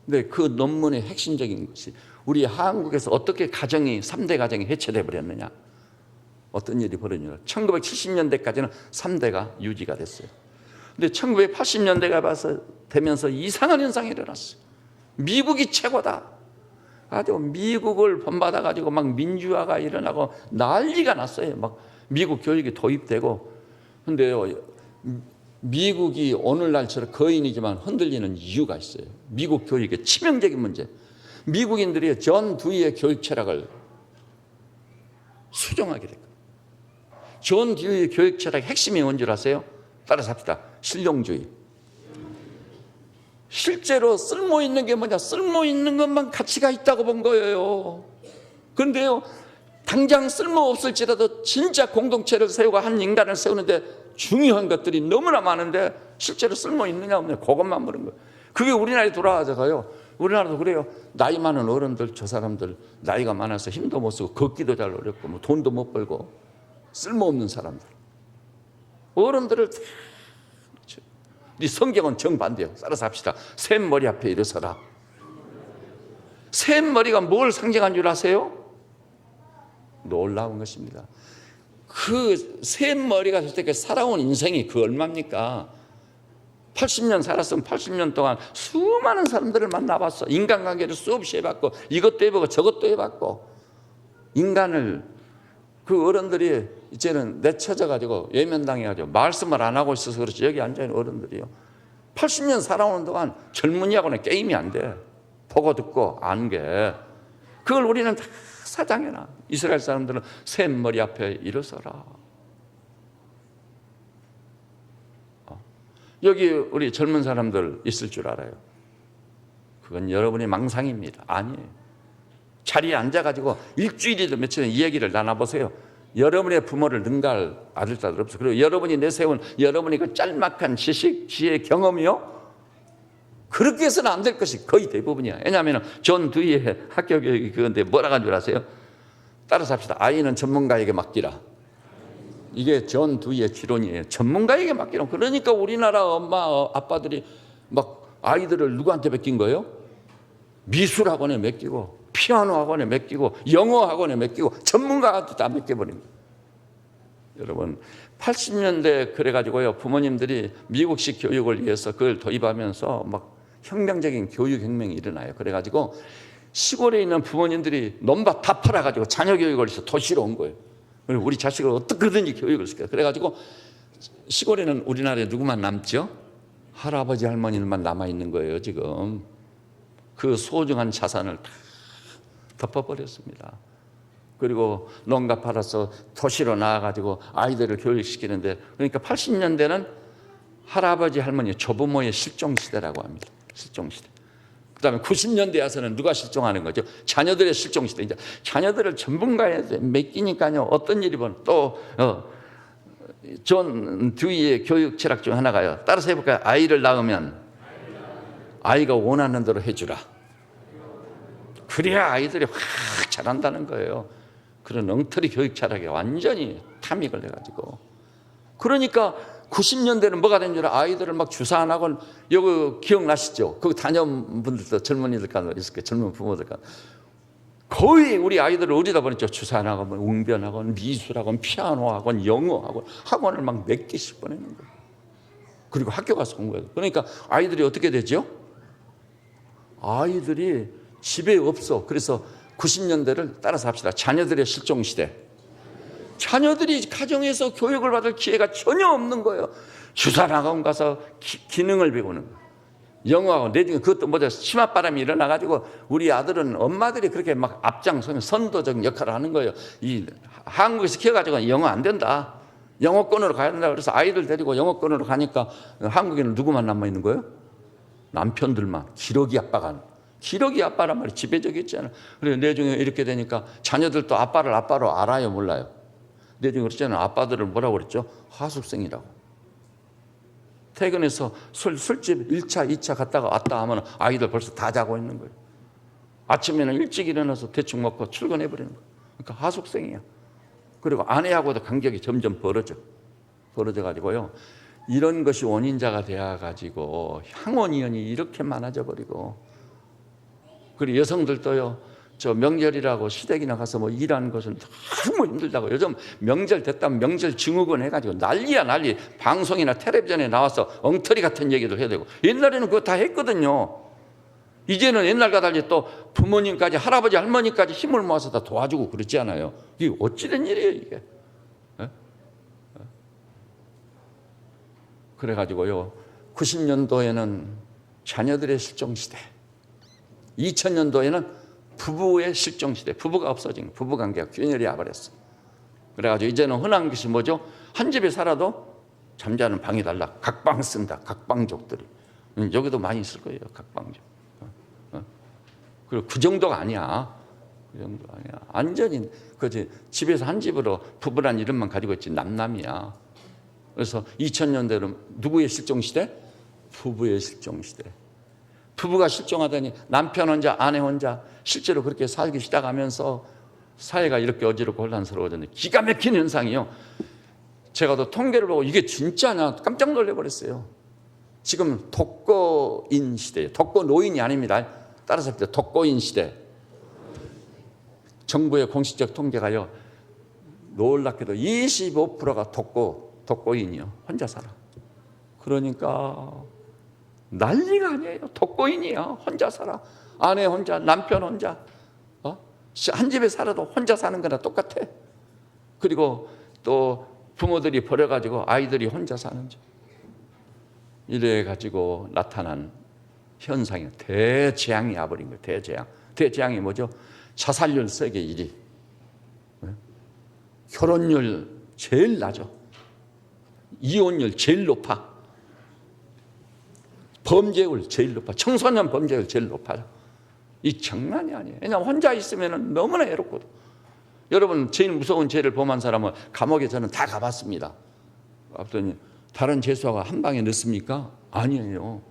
근데 그 논문의 핵심적인 것이 우리 한국에서 어떻게 가정이 3대 가정이 해체돼 버렸느냐, 어떤 일이 벌어지냐. 1970년대까지는 3대가 유지가 됐어요. 근데 1980년대가 되면서 이상한 현상이 일어났어요. 미국이 최고다. 아주 미국을 본받아 가지고 막 민주화가 일어나고 난리가 났어요. 막 미국 교육이 도입되고. 근데요, 미국이 오늘날처럼 거인이지만 흔들리는 이유가 있어요. 미국 교육의 치명적인 문제. 미국인들이 존 두이의 교육 철학을 수정하게 됐고, 존 두이의 교육 철학의 핵심이 뭔지 아세요? 따라서 합시다. 실용주의. 실제로 쓸모 있는 게 뭐냐? 쓸모 있는 것만 가치가 있다고 본 거예요. 그런데요, 당장 쓸모 없을지라도 진짜 공동체를 세우고 한 인간을 세우는데 중요한 것들이 너무나 많은데 실제로 쓸모 있느냐 없느냐 그것만 물은 거예요. 그게 우리나라에 돌아와서요. 우리나라도 그래요. 나이 많은 어른들, 저 사람들 나이가 많아서 힘도 못 쓰고 걷기도 잘 어렵고 뭐 돈도 못 벌고 쓸모없는 사람들. 어른들을 이 성경은 정반대요. 따라서 합시다. 샘머리 앞에 일어서라. 샘머리가 뭘 상징한 줄 아세요? 놀라운 것입니다. 그 샘머리가 될 때 살아온 인생이 그 얼마입니까? 80년 살았으면 80년 동안 수많은 사람들을 만나봤어. 인간관계를 수없이 해봤고 이것도 해보고 저것도 해봤고 인간을 그 어른들이 이제는 내쳐져가지고 외면당해가지고 말씀을 안 하고 있어서 그렇지 여기 앉아있는 어른들이요 80년 살아오는 동안 젊은이하고는 게임이 안 돼. 보고 듣고 아는 게 그걸 우리는 다 사장해놔. 이스라엘 사람들은 샘 머리 앞에 일어서라. 여기 우리 젊은 사람들 있을 줄 알아요. 그건 여러분의 망상입니다. 아니에요. 자리에 앉아가지고 일주일이든 며칠이든 이 얘기를 나눠보세요. 여러분의 부모를 능가할 아들, 딸들 없어. 그리고 여러분이 내세운 여러분의 그 짤막한 지식, 지혜, 경험이요. 그렇게 해서는 안 될 것이 거의 대부분이야. 왜냐하면 존 두이의 학교 교육이 그건데 뭐라고 한 줄 아세요? 따라서 합시다. 아이는 전문가에게 맡기라. 이게 존 두이의 기론이에요. 전문가에게 맡기라. 그러니까 우리나라 엄마 아빠들이 막 아이들을 누구한테 맡긴 거예요? 미술학원에 맡기고 피아노 학원에 맡기고 영어 학원에 맡기고 전문가한테 다 맡겨버린 거예요. 여러분 80년대 그래가지고요 부모님들이 미국식 교육을 위해서 그걸 도입하면서 막 혁명적인 교육혁명이 일어나요. 그래가지고 시골에 있는 부모님들이 논밭 다 팔아가지고 자녀 교육을 위해서 도시로 온 거예요. 우리 자식을 어떻게든지 교육을 시켜요. 그래가지고 시골에는 우리나라에 누구만 남죠? 할아버지 할머니들만 남아있는 거예요. 지금 그 소중한 자산을 다 덮어버렸습니다. 그리고 농가 팔아서 도시로 나와가지고 아이들을 교육시키는데 그러니까 80년대는 할아버지 할머니 조부모의 실종시대라고 합니다. 실종시대. 그 다음에 90년대 와서는 누가 실종하는 거죠? 자녀들의 실종시대. 이제 자녀들을 전문가에 맡기니까요 어떤 일이 보면 또 존 듀이의 교육 철학 중 하나가요. 따라서 해볼까요? 아이를 낳으면 아이가 원하는 대로 해주라. 그래야 아이들이 확 자란다는 거예요. 그런 엉터리 교육 철학에 완전히 탐닉을 해가지고. 그러니까 90년대는 뭐가 된 줄 알아? 아이들을 막 주사 안 하고, 여기 기억나시죠? 거기 다녀온 분들도 젊은이들 가서 있을 거예요. 젊은 부모들 가서. 거의 우리 아이들을 어디다 보냈죠? 주사 안 하고, 웅변학원, 미술학원, 피아노학원, 영어학원, 학원을 막 몇 개씩 보내는 거예요. 그리고 학교 가서 온 거예요. 그러니까 아이들이 어떻게 되죠? 아이들이 집에 없어. 그래서 90년대를 따라서 합시다. 자녀들의 실종시대. 자녀들이 가정에서 교육을 받을 기회가 전혀 없는 거예요. 주산학원 가서 기능을 배우는 거예요. 영어학원, 내중에 그것도 뭐죠? 치맛바람이 일어나가지고 우리 아들은 엄마들이 그렇게 막 앞장서면 선도적 역할을 하는 거예요. 이 한국에서 키워가지고 영어 안 된다. 영어권으로 가야 된다. 그래서 아이들 데리고 영어권으로 가니까 한국에는 누구만 남아있는 거예요? 남편들만. 기러기 아빠가. 기러기 아빠란 말이 지배적이었잖아요. 그래서 내중에 이렇게 되니까 자녀들도 아빠를 아빠로 알아요, 몰라요? 내중에 그랬잖아요. 아빠들을 뭐라고 그랬죠? 하숙생이라고. 퇴근해서 술집 1차, 2차 갔다가 왔다 하면 아이들 벌써 다 자고 있는 거예요. 아침에는 일찍 일어나서 대충 먹고 출근해버리는 거예요. 그러니까 하숙생이야. 그리고 아내하고도 간격이 점점 벌어져가지고요. 이런 것이 원인자가 되어가지고 향원이연이 이렇게 많아져 버리고, 그리고 여성들도요, 저 명절이라고 시댁이나 가서 뭐 일하는 것은 너무 힘들다고. 요즘 명절 됐다면 명절 증후군 해가지고 난리야 난리. 방송이나 텔레비전에 나와서 엉터리 같은 얘기도 해야 되고. 옛날에는 그거 다 했거든요. 이제는 옛날과 달리 또 부모님까지 할아버지 할머니까지 힘을 모아서 다 도와주고 그러지 않아요. 이게 어찌된 일이에요 이게. 그래가지고요 90년도에는 자녀들의 실종시대, 2000년도에는 부부의 실종시대, 부부가 없어진 거예요. 부부관계가 균열이 와버렸어. 그래가지고 이제는 흔한 것이 뭐죠? 한 집에 살아도 잠자는 방이 달라. 각방 쓴다. 각방족들이. 여기도 많이 있을 거예요. 각방족. 그리고 그 정도가 아니야. 그 정도가 아니야. 완전히 그지 집에서 한 집으로 부부란 이름만 가지고 있지 남남이야. 그래서 2000년대는 누구의 실종시대? 부부의 실종시대. 부부가 실종하더니 남편 혼자 아내 혼자 실제로 그렇게 살기 시작하면서 사회가 이렇게 어지럽고 혼란스러워졌는데 기가 막힌 현상이요. 제가 또 통계를 보고 이게 진짜냐 깜짝 놀라버렸어요. 지금 독거인 시대예요. 독거노인이 아닙니다. 따라서 합시다. 독거인 시대. 정부의 공식적 통계가요, 놀랍게도 25%가 독거인이요. 혼자 살아. 그러니까 난리가 아니에요. 독거인이야. 혼자 살아. 아내 혼자, 남편 혼자. 한 집에 살아도 혼자 사는 거나 똑같아. 그리고 또 부모들이 버려가지고 아이들이 혼자 사는 집. 이래가지고 나타난 현상이 대재앙이 와버린 거예요. 대재앙. 대재앙이 뭐죠? 자살률 세계 1위. 결혼율 제일 낮아. 이혼율 제일 높아. 범죄율 제일 높아. 청소년 범죄율 제일 높아요. 이 장난이 아니에요. 왜냐하면 혼자 있으면 너무나 외롭거든. 여러분, 제일 무서운 죄를 범한 사람은 감옥에 저는 다 가봤습니다. 갔더니 다른 죄수가 한 방에 넣습니까? 아니에요.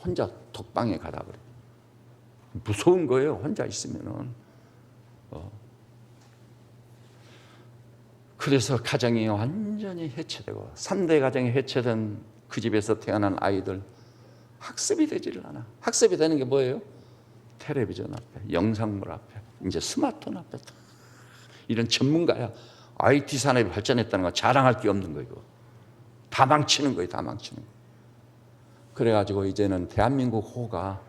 혼자 독방에 가라 그래. 무서운 거예요. 혼자 있으면은. 그래서 가정이 완전히 해체되고 3대 가정이 해체된 그 집에서 태어난 아이들 학습이 되지를 않아. 학습이 되는 게 뭐예요? 텔레비전 앞에, 영상물 앞에, 이제 스마트폰 앞에 이런 전문가야. IT 산업이 발전했다는 거 자랑할 게 없는 거예요. 다 망치는 거예요. 다 망치는 거예요. 그래가지고 이제는 대한민국 호가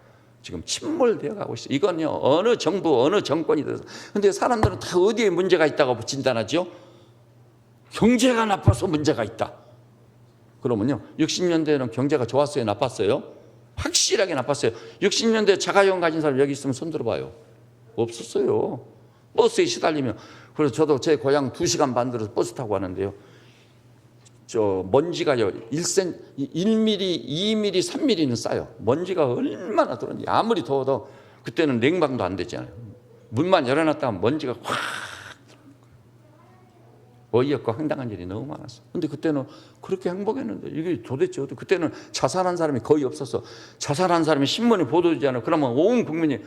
지금 침몰되어 가고 있어요. 이건요, 어느 정부, 어느 정권이 돼서. 근데 사람들은 다 어디에 문제가 있다고 진단하죠? 경제가 나빠서 문제가 있다. 그러면요, 60년대에는 경제가 좋았어요? 나빴어요? 확실하게 나빴어요. 60년대 자가용 가진 사람 여기 있으면 손 들어봐요. 없었어요. 버스에 시달리면. 그래서 저도 제 고향 2시간 반 들어서 버스 타고 가는데요. 저 먼지가요, 1mm, 2mm, 3mm는 쌓여. 먼지가 얼마나 들었는지. 아무리 더워도 그때는 냉방도 안 되잖아요. 문만 열어놨다가 먼지가 확. 어이없고 황당한 일이 너무 많았어요. 근데 그때는 그렇게 행복했는데 이게 도대체 어떻게, 그때는 자살한 사람이 거의 없었어. 자살한 사람이 신문에 보도되잖아요. 그러면 온 국민이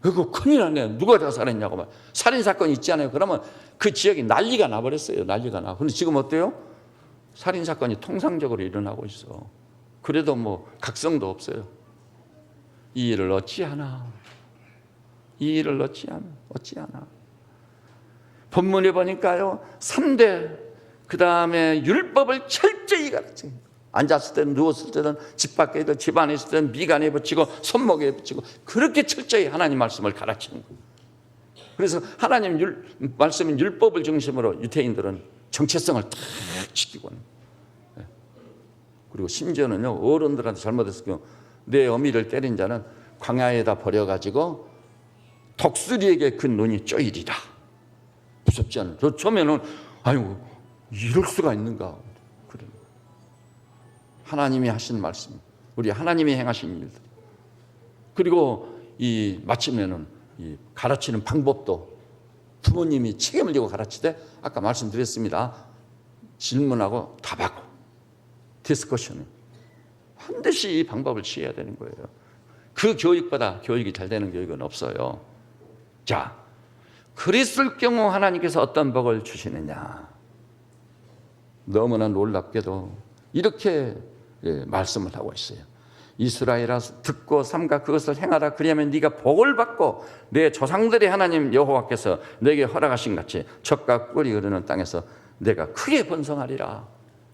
이거 큰일 났네. 누가 자살했냐고 막. 살인사건이 있잖아요. 그러면 그 지역이 난리가 나버렸어요. 난리가 나. 근데 지금 어때요? 살인사건이 통상적으로 일어나고 있어. 그래도 뭐 각성도 없어요. 이 일을 어찌하나. 이 일을 어찌하나. 본문에 보니까요, 3대, 그 다음에 율법을 철저히 가르쳐요. 앉았을 때는, 누웠을 때는, 집 밖에 있든 집 안에 있을 때는 미간에 붙이고 손목에 붙이고 그렇게 철저히 하나님 말씀을 가르치는 거예요. 그래서 하나님 말씀인 율법을 중심으로 유태인들은 정체성을 딱 지키고 있는 거예요. 그리고 심지어는요, 어른들한테 잘못했을 경우 내 어미를 때린 자는 광야에다 버려가지고 독수리에게 그 눈이 쪼이리라. 무섭지 않아요? 저 처음에는 아이고 이럴 수가 있는가. 그래. 하나님이 하신 말씀, 우리 하나님이 행하신 일들. 그리고 이 마치면은 이 가르치는 방법도 부모님이 책임을 지고 가르치되 아까 말씀드렸습니다. 질문하고 답하고 디스커션을 반드시 이 방법을 취해야 되는 거예요. 그 교육보다 교육이 잘 되는 교육은 없어요. 자. 그랬을 경우 하나님께서 어떤 복을 주시느냐. 너무나 놀랍게도 이렇게 말씀을 하고 있어요. 이스라엘아, 듣고 삼가 그것을 행하라. 그리하면 네가 복을 받고 내 조상들의 하나님 여호와께서 내게 허락하신 같이 젖과 꿀이 흐르는 땅에서 내가 크게 번성하리라.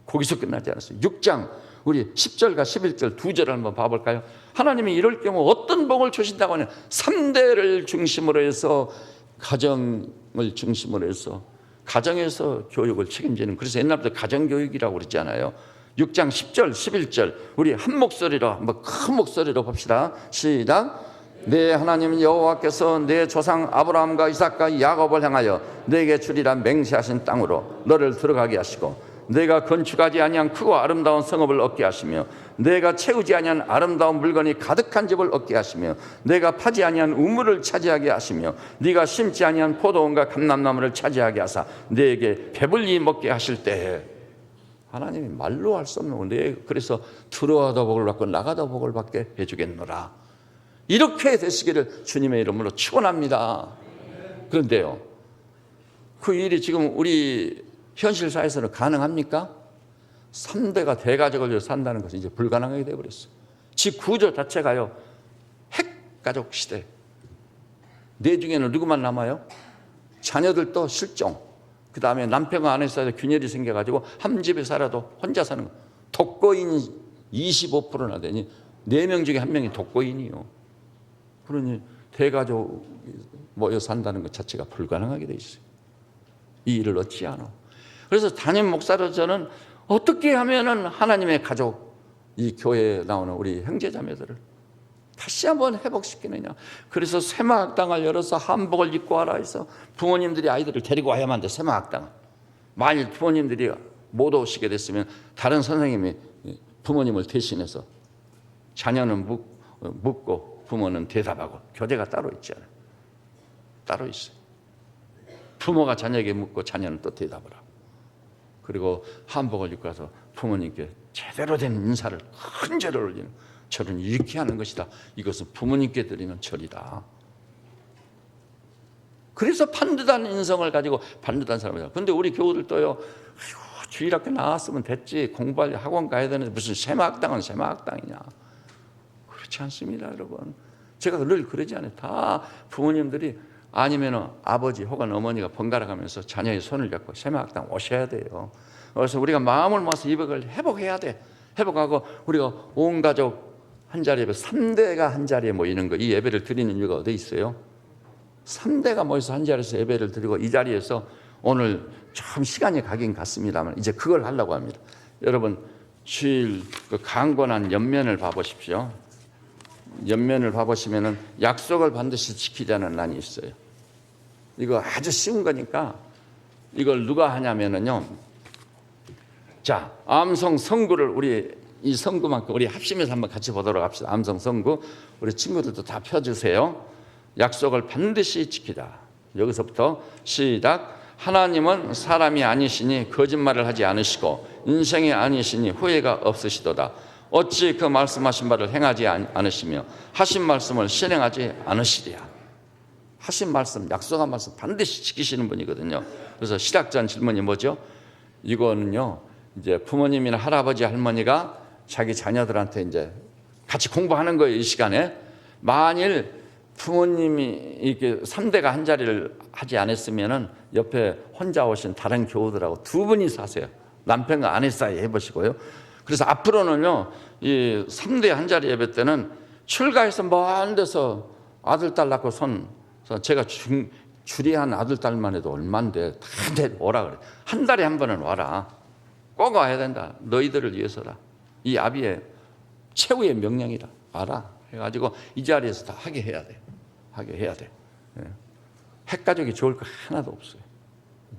거기서 끝나지 않았어요. 6장 우리 10절과 11절 2절을 한번 봐볼까요? 하나님이 이럴 경우 어떤 복을 주신다고 하냐. 3대를 중심으로 해서 가정을 중심으로 해서 가정에서 교육을 책임지는, 그래서 옛날부터 가정교육이라고 그랬잖아요. 6장 10절 11절 우리 한 목소리로 한번 큰 목소리로 봅시다. 시작. 내 하나님 여호와께서 내 조상 아브라함과 이삭과 야곱을 향하여 내게 주리라 맹세하신 땅으로 너를 들어가게 하시고 내가 건축하지 아니한 크고 아름다운 성읍을 얻게 하시며 내가 채우지 아니한 아름다운 물건이 가득한 집을 얻게 하시며 내가 파지 아니한 우물을 차지하게 하시며 네가 심지 아니한 포도원과 감람나무를 차지하게 하사 내게 배불리 먹게 하실 때에 하나님이 말로 할 수 없는 건데, 그래서 들어와도 복을 받고 나가도 복을 받게 해주겠노라. 이렇게 되시기를 주님의 이름으로 축원합니다. 그런데요, 그 일이 지금 우리 현실 사회에서는 가능합니까? 3대가 대가족을 위해 산다는 것은 이제 불가능하게 되어버렸어요. 집 구조 자체가요, 핵가족 시대. 내 중에는 누구만 남아요? 자녀들도 실종. 그 다음에 남편과 아내 사이에 균열이 생겨가지고 한 집에 살아도 혼자 사는 거. 독거인 25%나 되니 4명 중에 1명이 독거인이요. 그러니 대가족 모여 산다는 것 자체가 불가능하게 돼 있어요. 이 일을 어찌 하노. 그래서 담임 목사로 저는 어떻게 하면은 하나님의 가족, 이 교회에 나오는 우리 형제자매들을 다시 한번 회복시키느냐. 그래서 새마학당을 열어서 한복을 입고 와라 해서 부모님들이 아이들을 데리고 와야만 돼. 새마학당. 만일 부모님들이 못 오시게 됐으면 다른 선생님이 부모님을 대신해서 자녀는 묻고 부모는 대답하고 교대가 따로 있잖아요. 따로 있어요. 부모가 자녀에게 묻고 자녀는 또 대답을 하고. 그리고 한복을 입고 와서 부모님께 제대로 된 인사를 큰 절을 올리는, 절은 이렇게 하는 것이다. 이것은 부모님께 드리는 절이다. 그래서 반듯한 인성을 가지고 반듯한 사람이다. 그런데 우리 교우들도요, 주일학교 나왔으면 됐지, 공부할 학원 가야 되는데 무슨 새마학당은 새마학당이냐. 그렇지 않습니다, 여러분. 제가 늘 그러지 않아요. 다 부모님들이 아니면 아버지 혹은 어머니가 번갈아 가면서 자녀의 손을 잡고 새마학당 오셔야 돼요. 그래서 우리가 마음을 모아서 이백을 회복해야 돼. 회복하고 우리가 온 가족 한 자리에, 3대가 한 자리에 모이는 거, 이 예배를 드리는 이유가 어디 있어요? 3대가 모여서 한 자리에서 예배를 드리고, 이 자리에서 오늘 좀 시간이 가긴 갔습니다만 이제 그걸 하려고 합니다. 여러분, 주일 그 강권한 옆면을 봐보십시오. 옆면을 봐보시면은 약속을 반드시 지키자는 난이 있어요. 이거 아주 쉬운 거니까 이걸 누가 하냐면은요. 자, 암송 성구를 우리 이 성구만큼 우리 합심해서 한번 같이 보도록 합시다. 암송 성구 우리 친구들도 다 펴주세요. 약속을 반드시 지키자. 여기서부터 시작. 하나님은 사람이 아니시니 거짓말을 하지 않으시고 인생이 아니시니 후회가 없으시도다. 어찌 그 말씀하신 바를 행하지 않으시며 하신 말씀을 실행하지 않으시랴. 하신 말씀, 약속한 말씀 반드시 지키시는 분이거든요. 그래서 시작전 질문이 뭐죠? 이거는요, 이제 부모님이나 할아버지, 할머니가 자기 자녀들한테 이제 같이 공부하는 거예요. 이 시간에 만일 부모님이 이렇게 3대가 한 자리를 하지 않았으면은 옆에 혼자 오신 다른 교우들하고 2분이서 하세요. 남편과 아내 사이 해보시고요. 그래서 앞으로는요, 이 3대 한 자리 예배 때는 출가해서 먼 데서 아들, 딸 낳고 제가 주리한 아들, 딸만 해도 얼만데 다 오라 그래. 한 달에 한 번은 와라. 꼭 와야 된다. 너희들을 위해서다. 이 아비의 최후의 명령이다. 와라. 해가지고 이 자리에서 다 하게 해야 돼. 하게 해야 돼. 예. 핵가족이 좋을 거 하나도 없어요.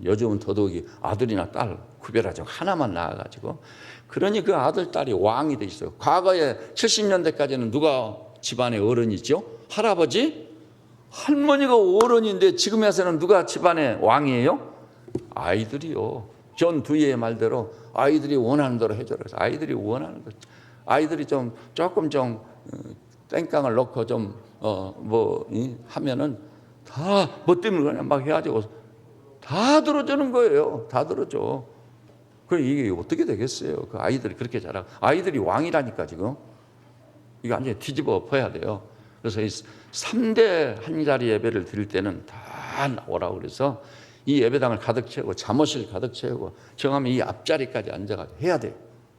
요즘은 더더욱이 아들이나 딸 구별하지 않고 하나만 낳아가지고, 그러니 그 아들, 딸이 왕이 돼 있어요. 과거에 70년대까지는 누가 집안의 어른이죠? 할아버지? 할머니가 어른인데 지금 와서는 누가 집안의 왕이에요? 아이들이요. 존 두이의 말대로 아이들이 원하는 대로 해줘라. 아이들이 원하는 거. 아이들이 조금 땡깡을 넣고 하면은 다 뭐 때문에 그냥 막 해가지고 다 들어주는 거예요. 다 들어줘. 그럼 이게 어떻게 되겠어요? 그 아이들이 그렇게 자라고. 아이들이 왕이라니까 지금. 이거 완전히 뒤집어 엎어야 돼요. 그래서 이 3대 한 자리 예배를 드릴 때는 다 나오라고 그래서 이 예배당을 가득 채우고 잠옷을 가득 채우고 정하면 이 앞자리까지 앉아가지고 해야 돼요.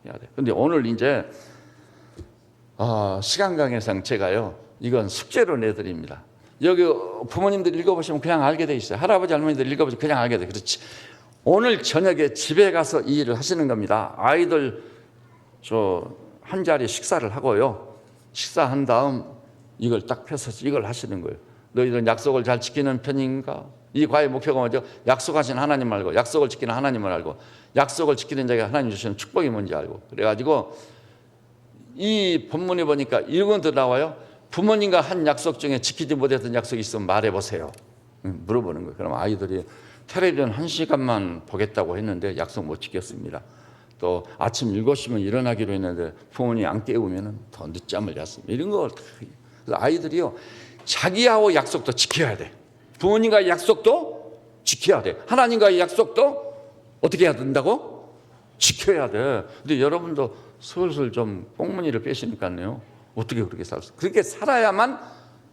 해야 돼. 근데 오늘 이제 시간 관계상 제가요, 이건 숙제로 내드립니다. 여기 부모님들 읽어보시면 그냥 알게 돼 있어요. 할아버지, 할머니들 읽어보시면 그냥 알게 돼. 그렇지. 오늘 저녁에 집에 가서 이 일을 하시는 겁니다. 아이들 한 자리 식사를 하고요. 식사한 다음 이걸 딱 펴서 이걸 하시는 거예요. 너희들은 약속을 잘 지키는 편인가? 이 과의 목표가 뭐죠? 약속하신 하나님 알고, 약속을 지키는 하나님을 알고, 약속을 지키는 자에게 하나님 주시는 축복이 뭔지 알고. 그래가지고 이 본문에 보니까 이건 더 나와요. 부모님과 한 약속 중에 지키지 못했던 약속이 있으면 말해보세요. 물어보는 거예요. 그럼 아이들이 텔레비전 1시간만 보겠다고 했는데 약속 못 지켰습니다. 또 아침 7시면 일어나기로 했는데 부모님이 안 깨우면 더 늦잠을 잤습니다. 이런 걸 아이들이요, 자기하고 약속도 지켜야 돼. 부모님과의 약속도 지켜야 돼. 하나님과의 약속도 어떻게 해야 된다고? 지켜야 돼. 근데 여러분도 슬슬 좀 꽁무니를 빼시니까요. 어떻게 그렇게 살았어요? 그렇게 살아야만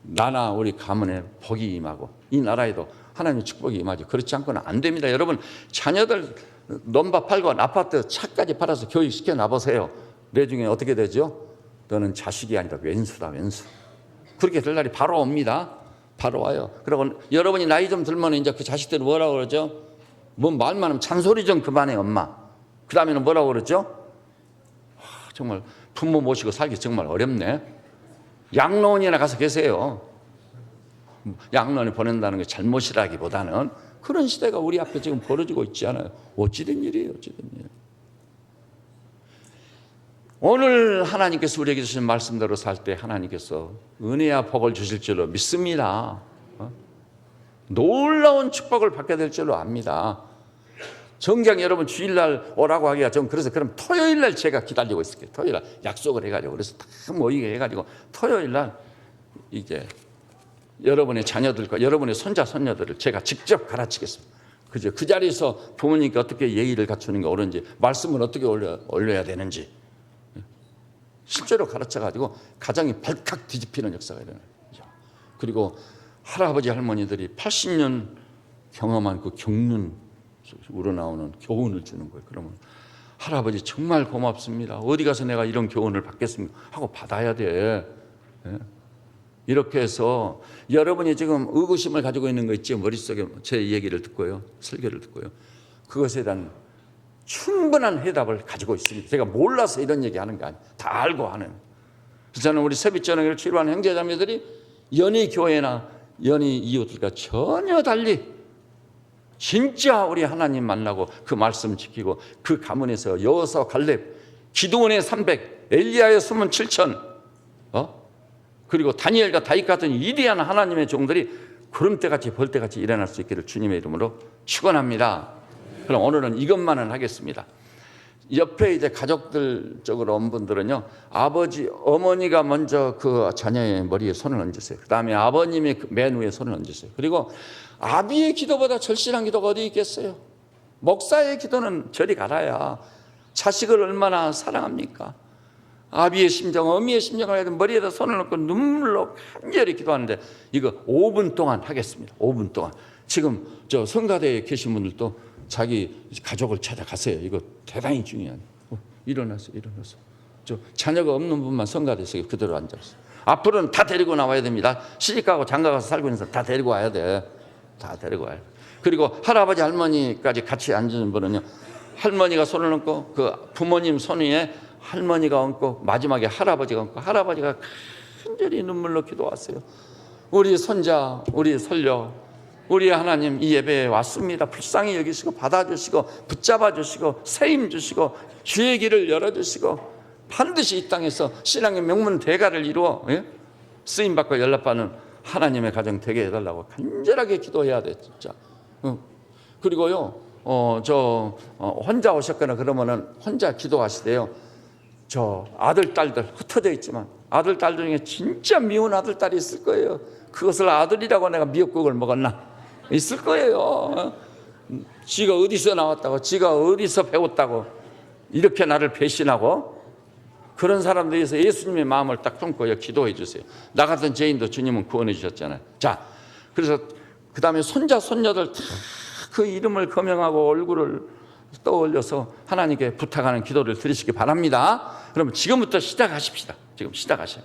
나나 우리 가문에 복이 임하고 이 나라에도 하나님의 축복이 임하죠. 그렇지 않고는 안 됩니다. 여러분, 자녀들 논밭 팔고 아파트 차까지 팔아서 교육시켜 놔보세요. 나중에 어떻게 되죠? 너는 자식이 아니라 왼수다, 왼수. 그렇게 될 날이 바로 옵니다. 바로 와요. 그리고 여러분이 나이 좀 들면 이제 그 자식들은 뭐라고 그러죠? 뭐 말만 하면 잔소리 좀 그만해, 엄마. 그 다음에는 뭐라고 그러죠? 정말 부모 모시고 살기 정말 어렵네. 양로원이나 가서 계세요. 양로원에 보낸다는 게 잘못이라기보다는 그런 시대가 우리 앞에 지금 벌어지고 있지 않아요. 어찌된 일이에요, 어찌된 일. 오늘 하나님께서 우리에게 주신 말씀대로 살 때 하나님께서 은혜와 복을 주실 줄로 믿습니다. 놀라운 축복을 받게 될 줄로 압니다. 정작 여러분 주일날 오라고 하기가 좀 그래서 그럼 토요일날 제가 기다리고 있을게요. 토요일날 약속을 해가지고 그래서 다 모이게 해가지고 토요일날 이제 여러분의 자녀들과 여러분의 손자 손녀들을 제가 직접 가르치겠습니다. 그죠? 그 자리에서 부모님께 어떻게 예의를 갖추는 게 옳은지, 말씀을 어떻게 올려야 되는지 실제로 가르쳐가지고 가정이 발칵 뒤집히는 역사가 일어나요. 그리고 할아버지 할머니들이 80년 경험한 그 경륜 우러나오는 교훈을 주는 거예요. 그러면 할아버지 정말 고맙습니다. 어디 가서 내가 이런 교훈을 받겠습니까? 하고 받아야 돼. 이렇게 해서 여러분이 지금 의구심을 가지고 있는 거 있죠? 머릿속에 제 얘기를 듣고요. 설교를 듣고요. 그것에 대한 충분한 해답을 가지고 있습니다. 제가 몰라서 이런 얘기하는 게 아니에요. 다 알고 하는. 그래서 저는 우리 새빛저녁을 치료하는 형제자매들이 연희 교회나 연희 이웃들과 전혀 달리 진짜 우리 하나님 만나고 그 말씀 지키고 그 가문에서 여호수아 갈렙, 기드온의 300, 엘리야의 숨은 7천, 그리고 다니엘과 다윗 같은 위대한 하나님의 종들이 구름대같이 벌떼같이 일어날 수 있기를 주님의 이름으로 축원합니다. 그럼 오늘은 이것만은 하겠습니다. 옆에 이제 가족들 쪽으로 온 분들은요, 어머니가 먼저 그 자녀의 머리에 손을 얹으세요. 그 다음에 아버님이 맨 위에 손을 얹으세요. 그리고 아비의 기도보다 절실한 기도가 어디 있겠어요? 목사의 기도는 저리 가라야 자식을 얼마나 사랑합니까? 아비의 심정, 어미의 심정을 해도 머리에다 손을 얹고 눈물로 간절히 기도하는데 이거 5분 동안 하겠습니다. 5분 동안. 지금 저 성가대에 계신 분들도 자기 가족을 찾아가세요. 이거 대단히 중요한. 일어나서. 저 자녀가 없는 분만 성가대에서 그대로 앉아있어요. 앞으로는 다 데리고 나와야 됩니다. 시집가고 장가가서 살고 있는 사람 다 데리고 와야 돼. 다 데리고 와야 돼. 그리고 할아버지 할머니까지 같이 앉은 분은요, 할머니가 손을 얹고 그 부모님 손 위에 할머니가 얹고 마지막에 할아버지가 얹고 할아버지가 간절히 눈물로 기도하세요. 우리 손자, 우리 손녀, 우리 하나님 이 예배에 왔습니다. 불쌍히 여기시고 받아주시고 붙잡아 주시고 세임 주시고 주의 길을 열어주시고 반드시 이 땅에서 신앙의 명문 대가를 이루어 쓰임받고 연락받는 하나님의 가정 되게 해달라고 간절하게 기도해야 돼 진짜. 그리고요 혼자 오셨거나 그러면은 혼자 기도하시대요. 저 아들 딸들 흩어져 있지만 아들 딸들 중에 진짜 미운 아들 딸이 있을 거예요. 그것을 아들이라고 내가 미역국을 먹었나? 있을 거예요. 지가 어디서 나왔다고, 지가 어디서 배웠다고 이렇게 나를 배신하고, 그런 사람들에 대해서 예수님의 마음을 딱 품고 기도해 주세요. 나 같은 죄인도 주님은 구원해 주셨잖아요. 자, 그래서 그 다음에 손자 손녀들 다 그 이름을 거명하고 얼굴을 떠올려서 하나님께 부탁하는 기도를 드리시기 바랍니다. 그럼 지금부터 시작하십시다. 지금 시작하셔요.